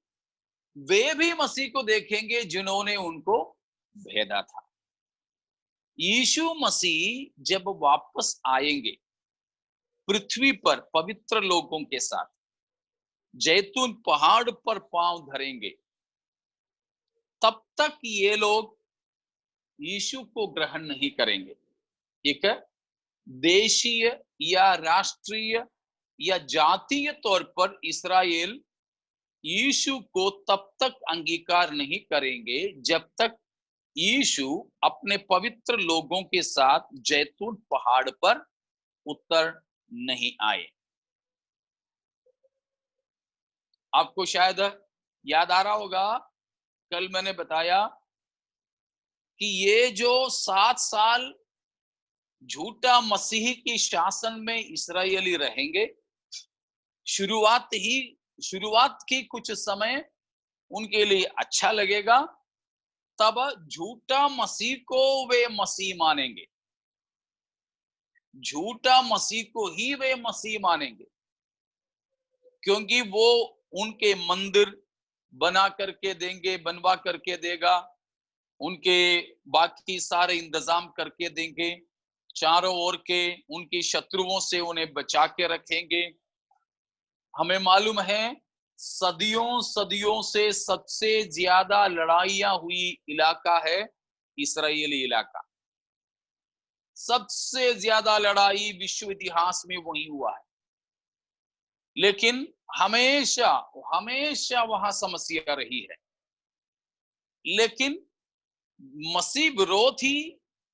वे भी मसीह को देखेंगे जिन्होंने उनको भेजा था। यीशु मसीह जब वापस आएंगे पृथ्वी पर पवित्र लोगों के साथ, जैतून पहाड़ पर पांव धरेंगे, तब तक ये लोग यीशु को ग्रहण नहीं करेंगे। एक देशीय या राष्ट्रीय या जातीय तौर पर इस्राएल यीशु को तब तक अंगीकार नहीं करेंगे जब तक यीशु अपने पवित्र लोगों के साथ जैतून पहाड़ पर उतर नहीं आए। आपको शायद याद आ रहा होगा, कल मैंने बताया कि ये जो 7 साल झूठा मसीह की शासन में इस्राएली रहेंगे, शुरुआत की कुछ समय उनके लिए अच्छा लगेगा, तब झूठा मसीह को वे मसीह मानेंगे, झूठा मसीह को ही वे मसीह मानेंगे, क्योंकि वो उनके मंदिर बनवा करके देगा, उनके बाकी सारे इंतजाम करके देंगे, चारों ओर के उनकी शत्रुओं से उन्हें बचा के रखेंगे। हमें मालूम है सदियों से सबसे ज्यादा लड़ाइयां हुई इलाका है इस्राएली इलाका। सबसे ज्यादा लड़ाई विश्व इतिहास में वही हुआ है, लेकिन हमेशा वहां समस्या रही है। लेकिन मसीह विरोधी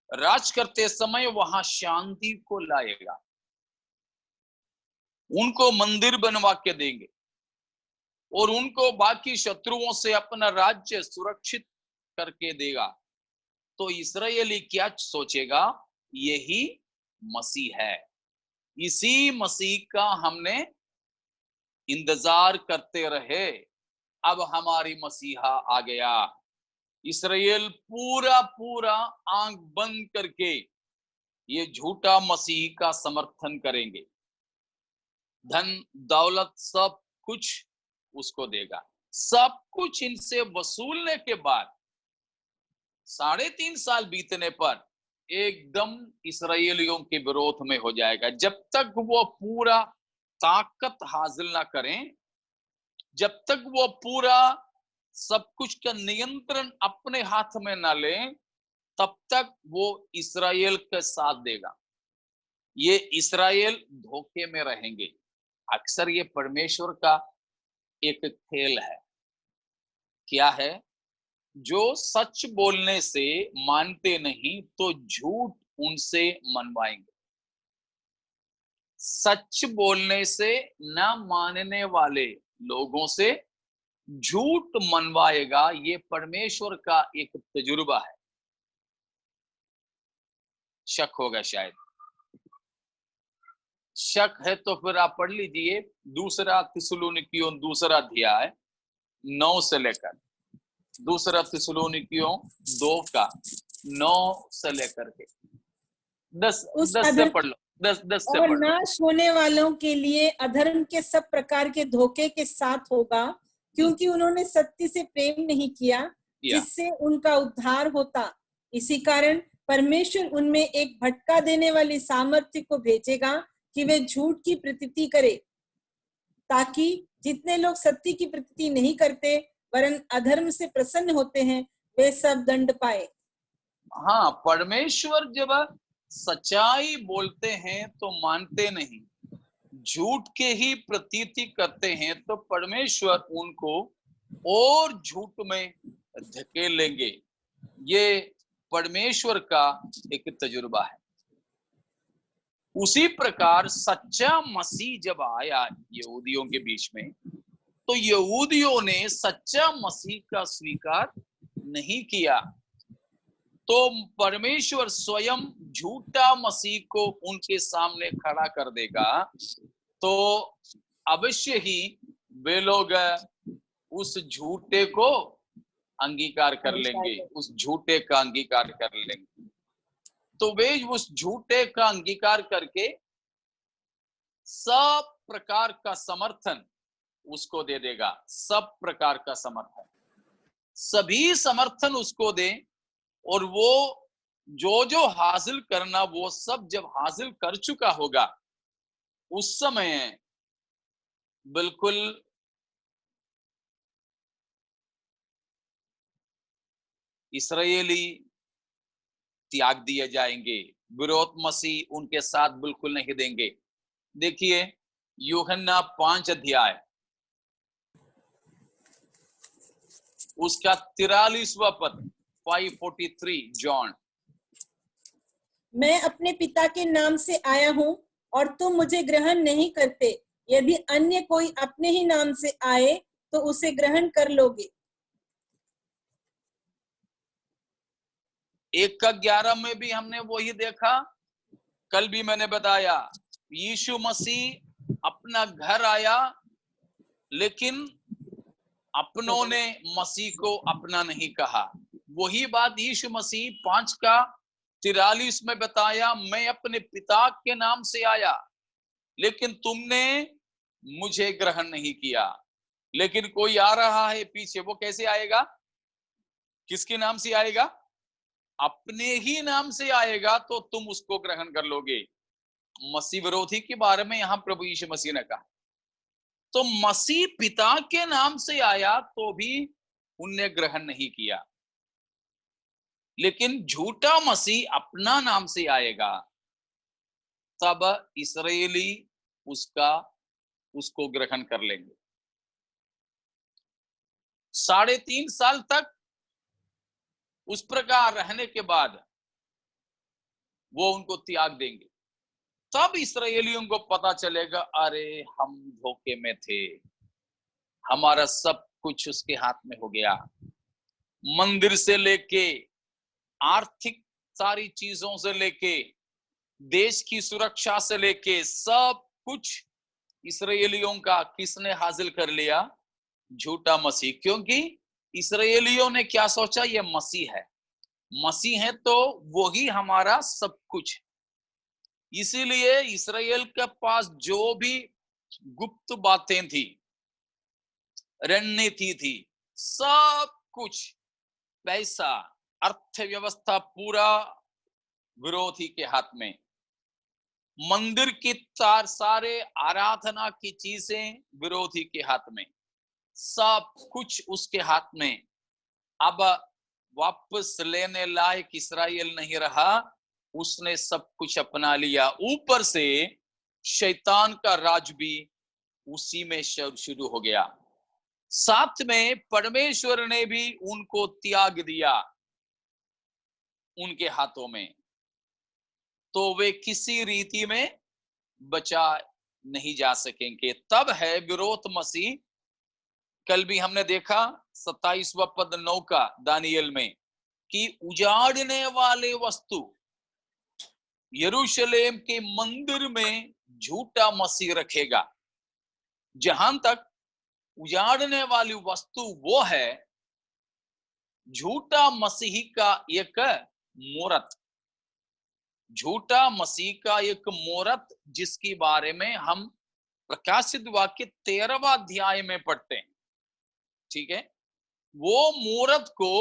राज करते समय वहां शांति को लाएगा, उनको मंदिर बनवा के देंगे और उनको बाकी शत्रुओं से अपना राज्य सुरक्षित करके देगा। तो इस्राएली क्या सोचेगा, यही मसीह है, इसी मसीह का हमने इंतजार करते रहे, अब हमारी मसीहा आ गया। इस्राएल पूरा आंख बंद करके ये झूठा मसीह का समर्थन करेंगे, धन दौलत सब कुछ उसको देगा। सब कुछ इनसे वसूलने के बाद 3.5 साल बीतने पर एकदम इस्राएलियों के विरोध में हो जाएगा। जब तक वो पूरा ताकत हासिल ना करें, जब तक वो पूरा सब कुछ का नियंत्रण अपने हाथ में ना लें, तब तक वो इस्राएल का साथ देगा। ये इस्राएल धोखे में रहेंगे। अक्सर ये परमेश्वर का एक खेल है। क्या है? जो सच बोलने से मानते नहीं तो झूठ उनसे मनवाएंगे। सच बोलने से न मानने वाले लोगों से झूठ मनवाएगा। ये परमेश्वर का एक तजुर्बा है। शक होगा शायद, शक है तो फिर आप पढ़ लीजिए 2 थिस्सलुनीकियों 2 अध्याय 9 से लेकर 2 थिस्सलुनीकियों 2 का 9 से लेकर के 10 से पढ़ लो। 10 से और पढ़ लो। नाश होने वालों के लिए अधर्म के सब प्रकार के धोखे के साथ होगा, क्योंकि उन्होंने सत्य से प्रेम नहीं किया जिससे उनका उद्धार होता। इसी कारण परमेश्वर उनमें एक भटका देने वाली सामर्थ्य को भेजेगा कि वे झूठ की प्रतीति करे, ताकि जितने लोग सत्य की प्रतीति नहीं करते वरन अधर्म से प्रसन्न होते हैं, वे सब दंड पाए। हाँ, परमेश्वर जब सच्चाई बोलते हैं तो मानते नहीं, झूठ के ही प्रतीति करते हैं, तो परमेश्वर उनको और झूठ में धकेल लेंगे। ये परमेश्वर का एक तजुर्बा है। उसी प्रकार सच्चा मसीह जब आया यहूदियों के बीच में, तो यहूदियों ने सच्चा मसीह का स्वीकार नहीं किया, तो परमेश्वर स्वयं झूठा मसीह को उनके सामने खड़ा कर देगा। तो अवश्य ही वे लोग उस झूठे को अंगीकार कर लेंगे, उस झूठे का अंगीकार कर लेंगे। तो वे उस झूठे का अंगीकार करके सब प्रकार का समर्थन उसको दे देगा, सब प्रकार का समर्थन, सभी समर्थन उसको दे। और वो जो हासिल करना, वो सब जब हासिल कर चुका होगा, उस समय बिल्कुल इस्राएली त्याग दिए जाएंगे, विरोध मसीह उनके साथ बिल्कुल नहीं देंगे। देखिए यूहन्ना 5 अध्याय उसका 43वां पद, 5:43 जॉन। मैं अपने पिता के नाम से आया हूँ और तुम मुझे ग्रहण नहीं करते, यदि अन्य कोई अपने ही नाम से आए तो उसे ग्रहण कर लोगे। 1:11 में भी हमने वही देखा, कल भी मैंने बताया, यीशु मसीह अपना घर आया, लेकिन अपनों ने मसीह को अपना नहीं कहा। वही बात यीशु मसीह 5:43 में बताया, मैं अपने पिता के नाम से आया, लेकिन तुमने मुझे ग्रहण नहीं किया। लेकिन कोई आ रहा है पीछे, वो कैसे आएगा, किसके नाम से आएगा? अपने ही नाम से आएगा, तो तुम उसको ग्रहण कर लोगे। मसीह विरोधी के बारे में यहां प्रभु यीशु मसीह ने कहा। तो मसीह पिता के नाम से आया तो भी उनने ग्रहण नहीं किया, लेकिन झूठा मसीह अपना नाम से आएगा, तब इस्राएली उसको ग्रहण कर लेंगे। 3.5 साल तक उस प्रकार रहने के बाद वो उनको त्याग देंगे। तब इस्राएलियों को पता चलेगा, अरे हम धोखे में थे, हमारा सब कुछ उसके हाथ में हो गया। मंदिर से लेके, आर्थिक सारी चीजों से लेके, देश की सुरक्षा से लेके, सब कुछ इस्राएलियों का किसने हासिल कर लिया? झूठा मसीह। क्योंकि इस्राएलियों ने क्या सोचा, ये मसीह है, मसीह है तो वही हमारा सब कुछ। इसीलिए इस्राएल के पास जो भी गुप्त बातें थी, रणनीति थी, सब कुछ, पैसा, अर्थव्यवस्था, पूरा विरोधी के हाथ में। मंदिर की सारे आराधना की चीजें विरोधी के हाथ में, सब कुछ उसके हाथ में। अब वापस लेने लायक इस्राएल नहीं रहा, उसने सब कुछ अपना लिया। ऊपर से शैतान का राज भी उसी में शुरू हो गया। साथ में परमेश्वर ने भी उनको त्याग दिया उनके हाथों में, तो वे किसी रीति में बचा नहीं जा सकेंगे। तब है विरोध मसीह। कल भी हमने देखा 27वां पद 9 का दानियल में, कि उजाड़ने वाले वस्तु यरूशलेम के मंदिर में झूठा मसीह रखेगा। जहां तक उजाड़ने वाली वस्तु वो है झूठा मसीह का एक मूरत, झूठा मसीह का एक मूरत, जिसके बारे में हम प्रकाशित वाक्य 13वां अध्याय में पढ़ते हैं। ठीक है, वो मूरत को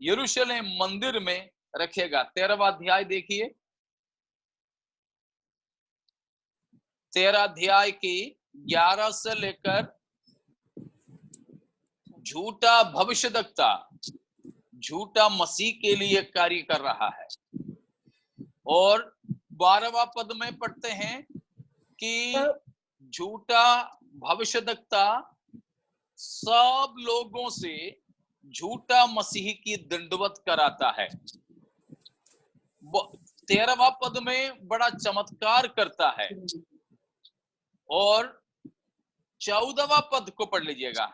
यरूशलेम मंदिर में रखेगा। 13वां अध्याय देखिए, 13 अध्याय की 11 से लेकर, झूठा भविष्यद्वक्ता झूठा मसीह के लिए कार्य कर रहा है। और 12वां पद में पढ़ते हैं कि झूठा भविष्यद्वक्ता सब लोगों से झूठा मसीह की दंडवत कराता है। 13वां पद में बड़ा चमत्कार करता है। और 14वां पद को पढ़ लीजिएगा।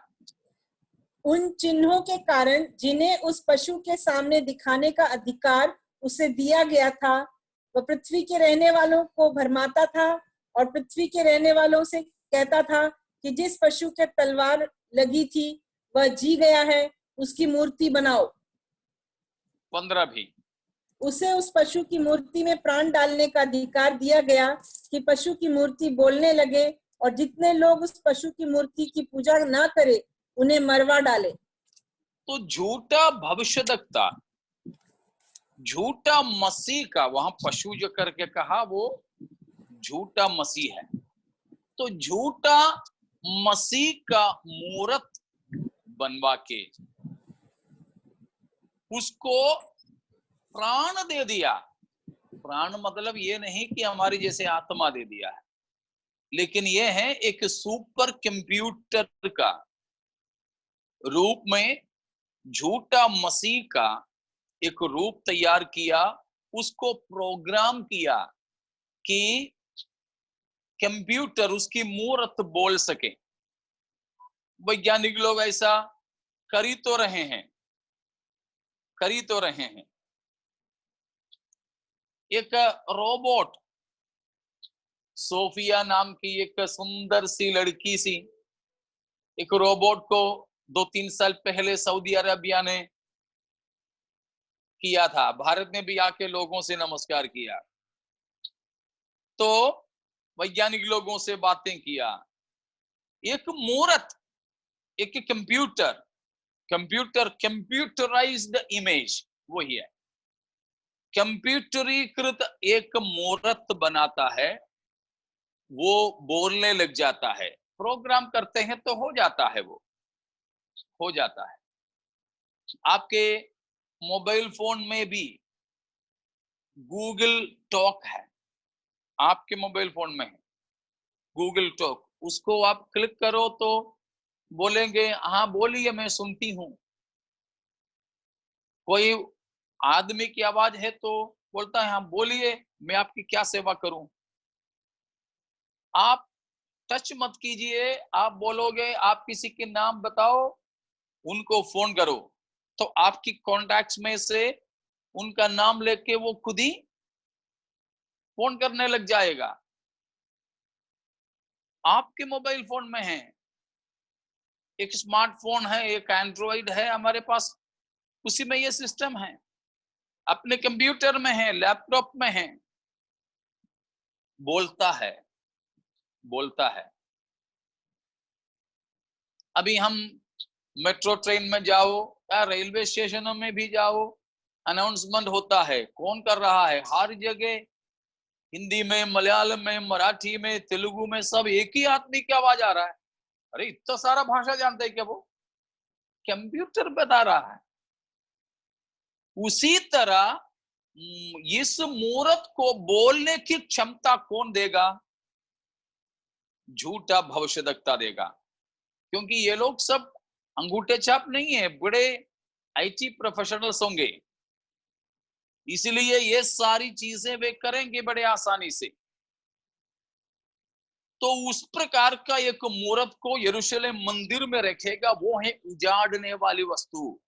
उन चिन्हों के कारण जिन्हें उस पशु के सामने दिखाने का अधिकार उसे दिया गया था, वह पृथ्वी के रहने वालों को भरमाता था और पृथ्वी के रहने वालों से कहता था कि जिस पशु के तलवार लगी थी वह जी गया है, उसकी मूर्ति बनाओ। 15 भी। उसे उस पशु की मूर्ति में प्राण डालने का अधिकार दिया गया कि पशु की मूर्ति बोलने लगे, और जितने लोग उस पशु की मूर्ति की पूजा ना करे उन्हें मरवा डाले। तो झूठा भविष्यद्वक्ता, झूठा मसीह का, वहां पशु जो करके कहा वो झूठा मसीह है। तो झूठा मसीह का मूर्त बनवा के उसको प्राण दे दिया। प्राण मतलब ये नहीं कि हमारी जैसे आत्मा दे दिया है, लेकिन ये है एक सुपर कंप्यूटर का रूप में झूठा मसीह का एक रूप तैयार किया, उसको प्रोग्राम किया कि कंप्यूटर उसकी मूर्त बोल सके। वैज्ञानिक लोग ऐसा कर ही तो रहे हैं। एक रोबोट, सोफिया नाम की एक सुंदर सी लड़की सी, एक रोबोट को 2-3 साल पहले सऊदी अरेबिया ने किया था। भारत में भी आके लोगों से नमस्कार किया, तो वैज्ञानिक लोगों से बातें किया। एक मूर्त, एक कंप्यूटराइज्ड इमेज, वही है। कंप्यूटरीकृत एक मूर्त बनाता है, वो बोलने लग जाता है। प्रोग्राम करते हैं तो हो जाता है, वो हो जाता है। आपके मोबाइल फोन में भी गूगल टॉक है, आपके मोबाइल फोन में है गूगल टॉक। उसको आप क्लिक करो तो बोलेंगे हाँ बोलिए मैं सुनती हूं। कोई आदमी की आवाज है तो बोलता है हाँ बोलिए मैं आपकी क्या सेवा करूं। आप टच मत कीजिए, आप बोलोगे आप किसी के नाम बताओ, उनको फोन करो, तो आपकी कॉन्टैक्ट्स में से उनका नाम लेके वो खुद ही फोन करने लग जाएगा। आपके मोबाइल फोन में है, एक स्मार्टफोन है, एक एंड्रॉइड है हमारे पास, उसी में ये सिस्टम है। अपने कंप्यूटर में है, लैपटॉप में है, बोलता है। अभी हम मेट्रो ट्रेन में जाओ या रेलवे स्टेशनों में भी जाओ, अनाउंसमेंट होता है। कौन कर रहा है? हर जगह हिंदी में, मलयालम में, मराठी में, तेलुगु में, सब एक ही आदमी की आवाज आ रहा है। अरे इतना सारा भाषा जानते हैं क्या? वो कंप्यूटर बता रहा है। उसी तरह इस मूर्त को बोलने की क्षमता कौन देगा? झूठा भविष्यद्वक्ता देगा। क्योंकि ये लोग सब अंगूठे छाप नहीं है, बड़े आईटी प्रोफेशनल्स होंगे, इसलिए ये सारी चीजें वे करेंगे बड़े आसानी से। तो उस प्रकार का एक मूर्त को यरूशलेम मंदिर में रखेगा, वो है उजाड़ने वाली वस्तु।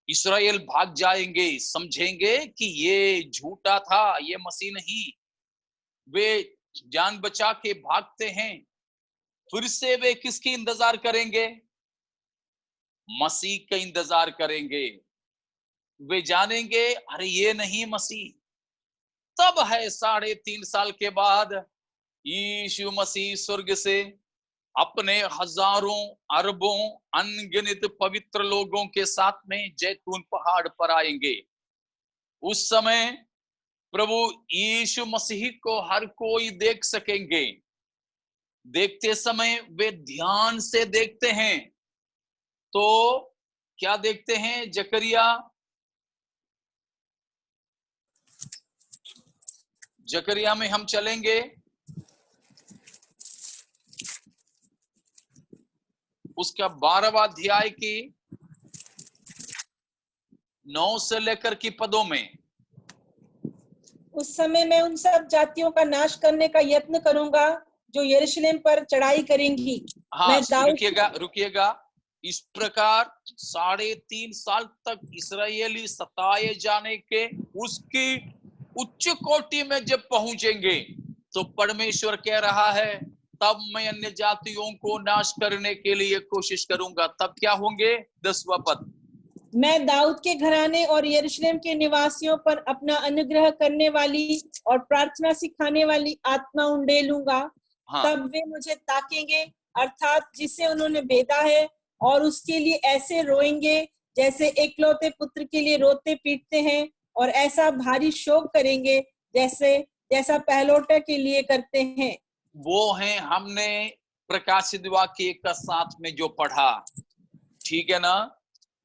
इस्राएल भाग जाएंगे, समझेंगे कि ये झूठा था, ये मसीह नहीं। वे जान बचा के भागते हैं, फिर से वे किसकी इंतजार करेंगे? मसीह का इंतजार करेंगे। वे जानेंगे अरे ये नहीं मसीह। तब है 3.5 साल के बाद यीशु मसीह स्वर्ग से अपने हजारों अरबों अनगिनत पवित्र लोगों के साथ में जैतून पहाड़ पर आएंगे। उस समय प्रभु यीशु मसीह को हर कोई देख सकेंगे। देखते समय वे ध्यान से देखते हैं, तो क्या देखते हैं? जकरिया में हम चलेंगे, उसका 12वां अध्याय की 9 से लेकर की पदों में। उस समय मैं उन सब जातियों का नाश करने का यत्न करूंगा जो यरूशलेम पर चढ़ाई करेंगी। हाँ मैं दाऊद रुकिएगा। इस प्रकार 3.5 साल तक इस्राएली सताए जाने के उसकी उच्च कोटि में जब पहुंचेंगे, तो परमेश्वर कह रहा है तब मैं अन्य जातियों को नाश करने के लिए कोशिश करूंगा। तब क्या होंगे? 10वां पद, मैं दाऊद के घराने और यरूशलेम के निवासियों पर अपना अनुग्रह करने वाली और प्रार्थना सिखाने वाली आत्मा उंडेलूंगा। हाँ, तब वे मुझे ताकेंगे, अर्थात जिसे उन्होंने भेदा है, और उसके लिए ऐसे रोएंगे जैसे एकलौते पुत्र के लिए रोते पीटते हैं, और ऐसा भारी शोक करेंगे जैसा पहलौठा के लिए करते हैं। वो हैं हमने प्रकाशित वाक्य 1:7 में जो पढ़ा, ठीक है ना?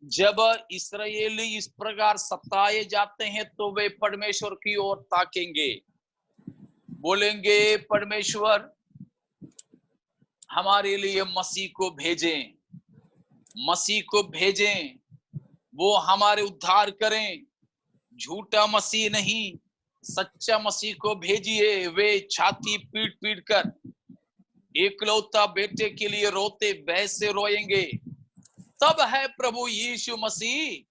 जब इस्राएली इस प्रकार सताए जाते हैं तो वे परमेश्वर की ओर ताकेंगे, बोलेंगे परमेश्वर हमारे लिए मसीह को भेजें, मसीह को भेजें, वो हमारे उद्धार करें। झूठा मसीह नहीं, सच्चा मसीह को भेजिए। वे छाती पीट पीट कर एकलौता बेटे के लिए रोते वैसे रोएंगे। तब है प्रभु यीशु मसीह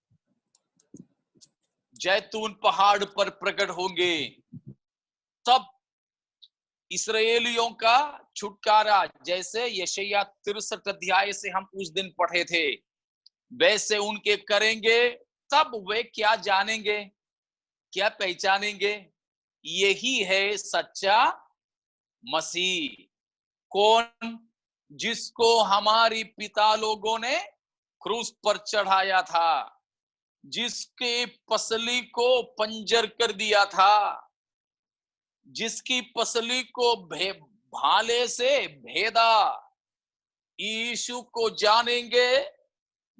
जैतून पहाड़ पर प्रकट होंगे। तब इस्राएलियों का छुटकारा, जैसे यशायाह 63 अध्याय से हम उस दिन पढ़े थे, वैसे उनके करेंगे। तब वे क्या जानेंगे, क्या पहचानेंगे? यही है सच्चा मसीह। कौन? जिसको हमारी पिता लोगों ने क्रूस पर चढ़ाया था, जिसके पसली को पंजर कर दिया था, जिसकी पसली को भाले से भेदा। यीशु को जानेंगे,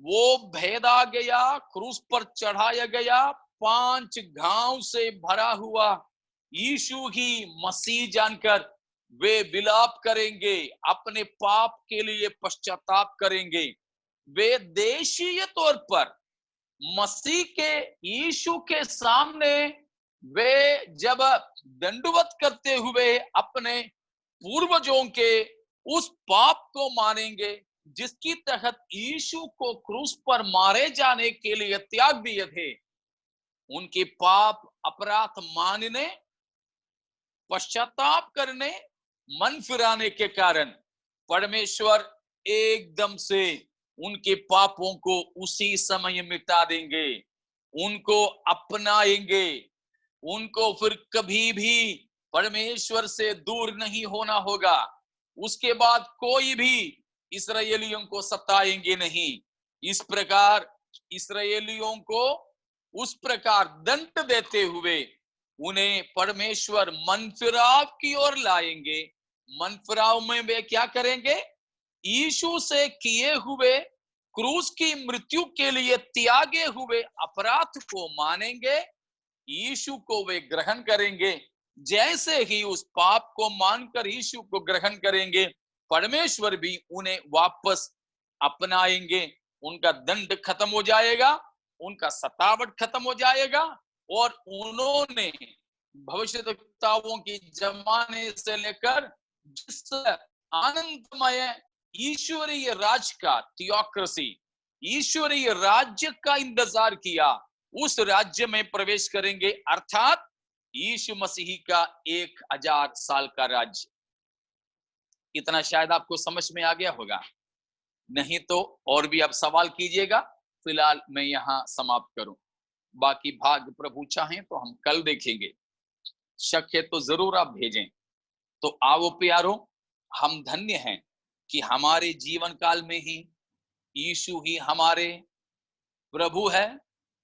वो भेदा गया, क्रूस पर चढ़ाया गया, 5 घाव से भरा हुआ यीशु ही मसीह जानकर वे विलाप करेंगे, अपने पाप के लिए पश्चाताप करेंगे। वे देशीय तौर पर मसीह के, यीशु के सामने वे जब दंडवत करते हुए अपने पूर्वजों के उस पाप को मानेंगे जिसकी तहत यीशु को क्रूस पर मारे जाने के लिए त्याग दिए थे। उनके पाप अपराध मानने, पश्चाताप करने, मन फिराने के कारण परमेश्वर एकदम से उनके पापों को उसी समय मिटा देंगे, उनको अपनाएंगे। उनको फिर कभी भी परमेश्वर से दूर नहीं होना होगा। उसके बाद कोई भी इस्राएलियों को सताएंगे नहीं। इस प्रकार इस्राएलियों को उस प्रकार दंड देते हुए उन्हें परमेश्वर मनफिराव की ओर लाएंगे। मनफिराव में वे क्या करेंगे? यीशु से किए हुए क्रूस की मृत्यु के लिए त्यागे हुए अपराध को मानेंगे, यीशु को वे ग्रहण करेंगे। जैसे ही उस पाप को मानकर यीशु को ग्रहण करेंगे, परमेश्वर भी उन्हें वापस अपनाएंगे। उनका दंड खत्म हो जाएगा, उनका सतावट खत्म हो जाएगा, और उन्होंने भविष्यद्वक्ताओं की जमाने से लेकर जिस आनंदमय ईश्वरीय राज का, थियोक्रेसी, ईश्वरीय राज्य का इंतजार किया, उस राज्य में प्रवेश करेंगे, अर्थात यीशु मसीह का 1000 साल का राज्य। इतना शायद आपको समझ में आ गया होगा, नहीं तो और भी आप सवाल कीजिएगा। फिलहाल मैं यहाँ समाप्त करूं, बाकी भाग प्रभु चाहें तो हम कल देखेंगे। शक है तो जरूर आप भेजें। तो आओ प्यारो, हम धन्य हैं कि हमारे जीवन काल में ही यीशु ही हमारे प्रभु है,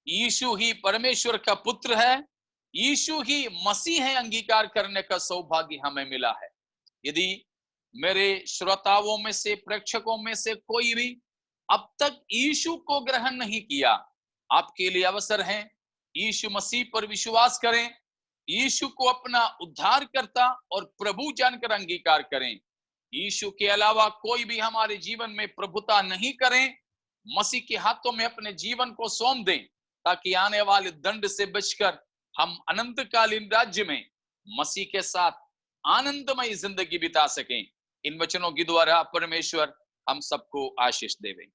यीशु ही परमेश्वर का पुत्र है, यीशु ही मसीह है, अंगीकार करने का सौभाग्य हमें मिला है। यदि मेरे श्रोताओं में से, प्रेक्षकों में से कोई भी अब तक यीशु को ग्रहण नहीं किया, आपके लिए अवसर है। यीशु मसीह पर विश्वास करें, यीशु को अपना उद्धारकर्ता और प्रभु जानकर अंगीकार करें। यीशु के अलावा कोई भी हमारे जीवन में प्रभुता नहीं करें। मसीह के हाथों में अपने जीवन को सौंप दें, ताकि आने वाले दंड से बचकर हम अनंतकालीन राज्य में मसीह के साथ आनंदमय जिंदगी बिता सकें। इन वचनों के द्वारा परमेश्वर हम सबको आशीष देवे।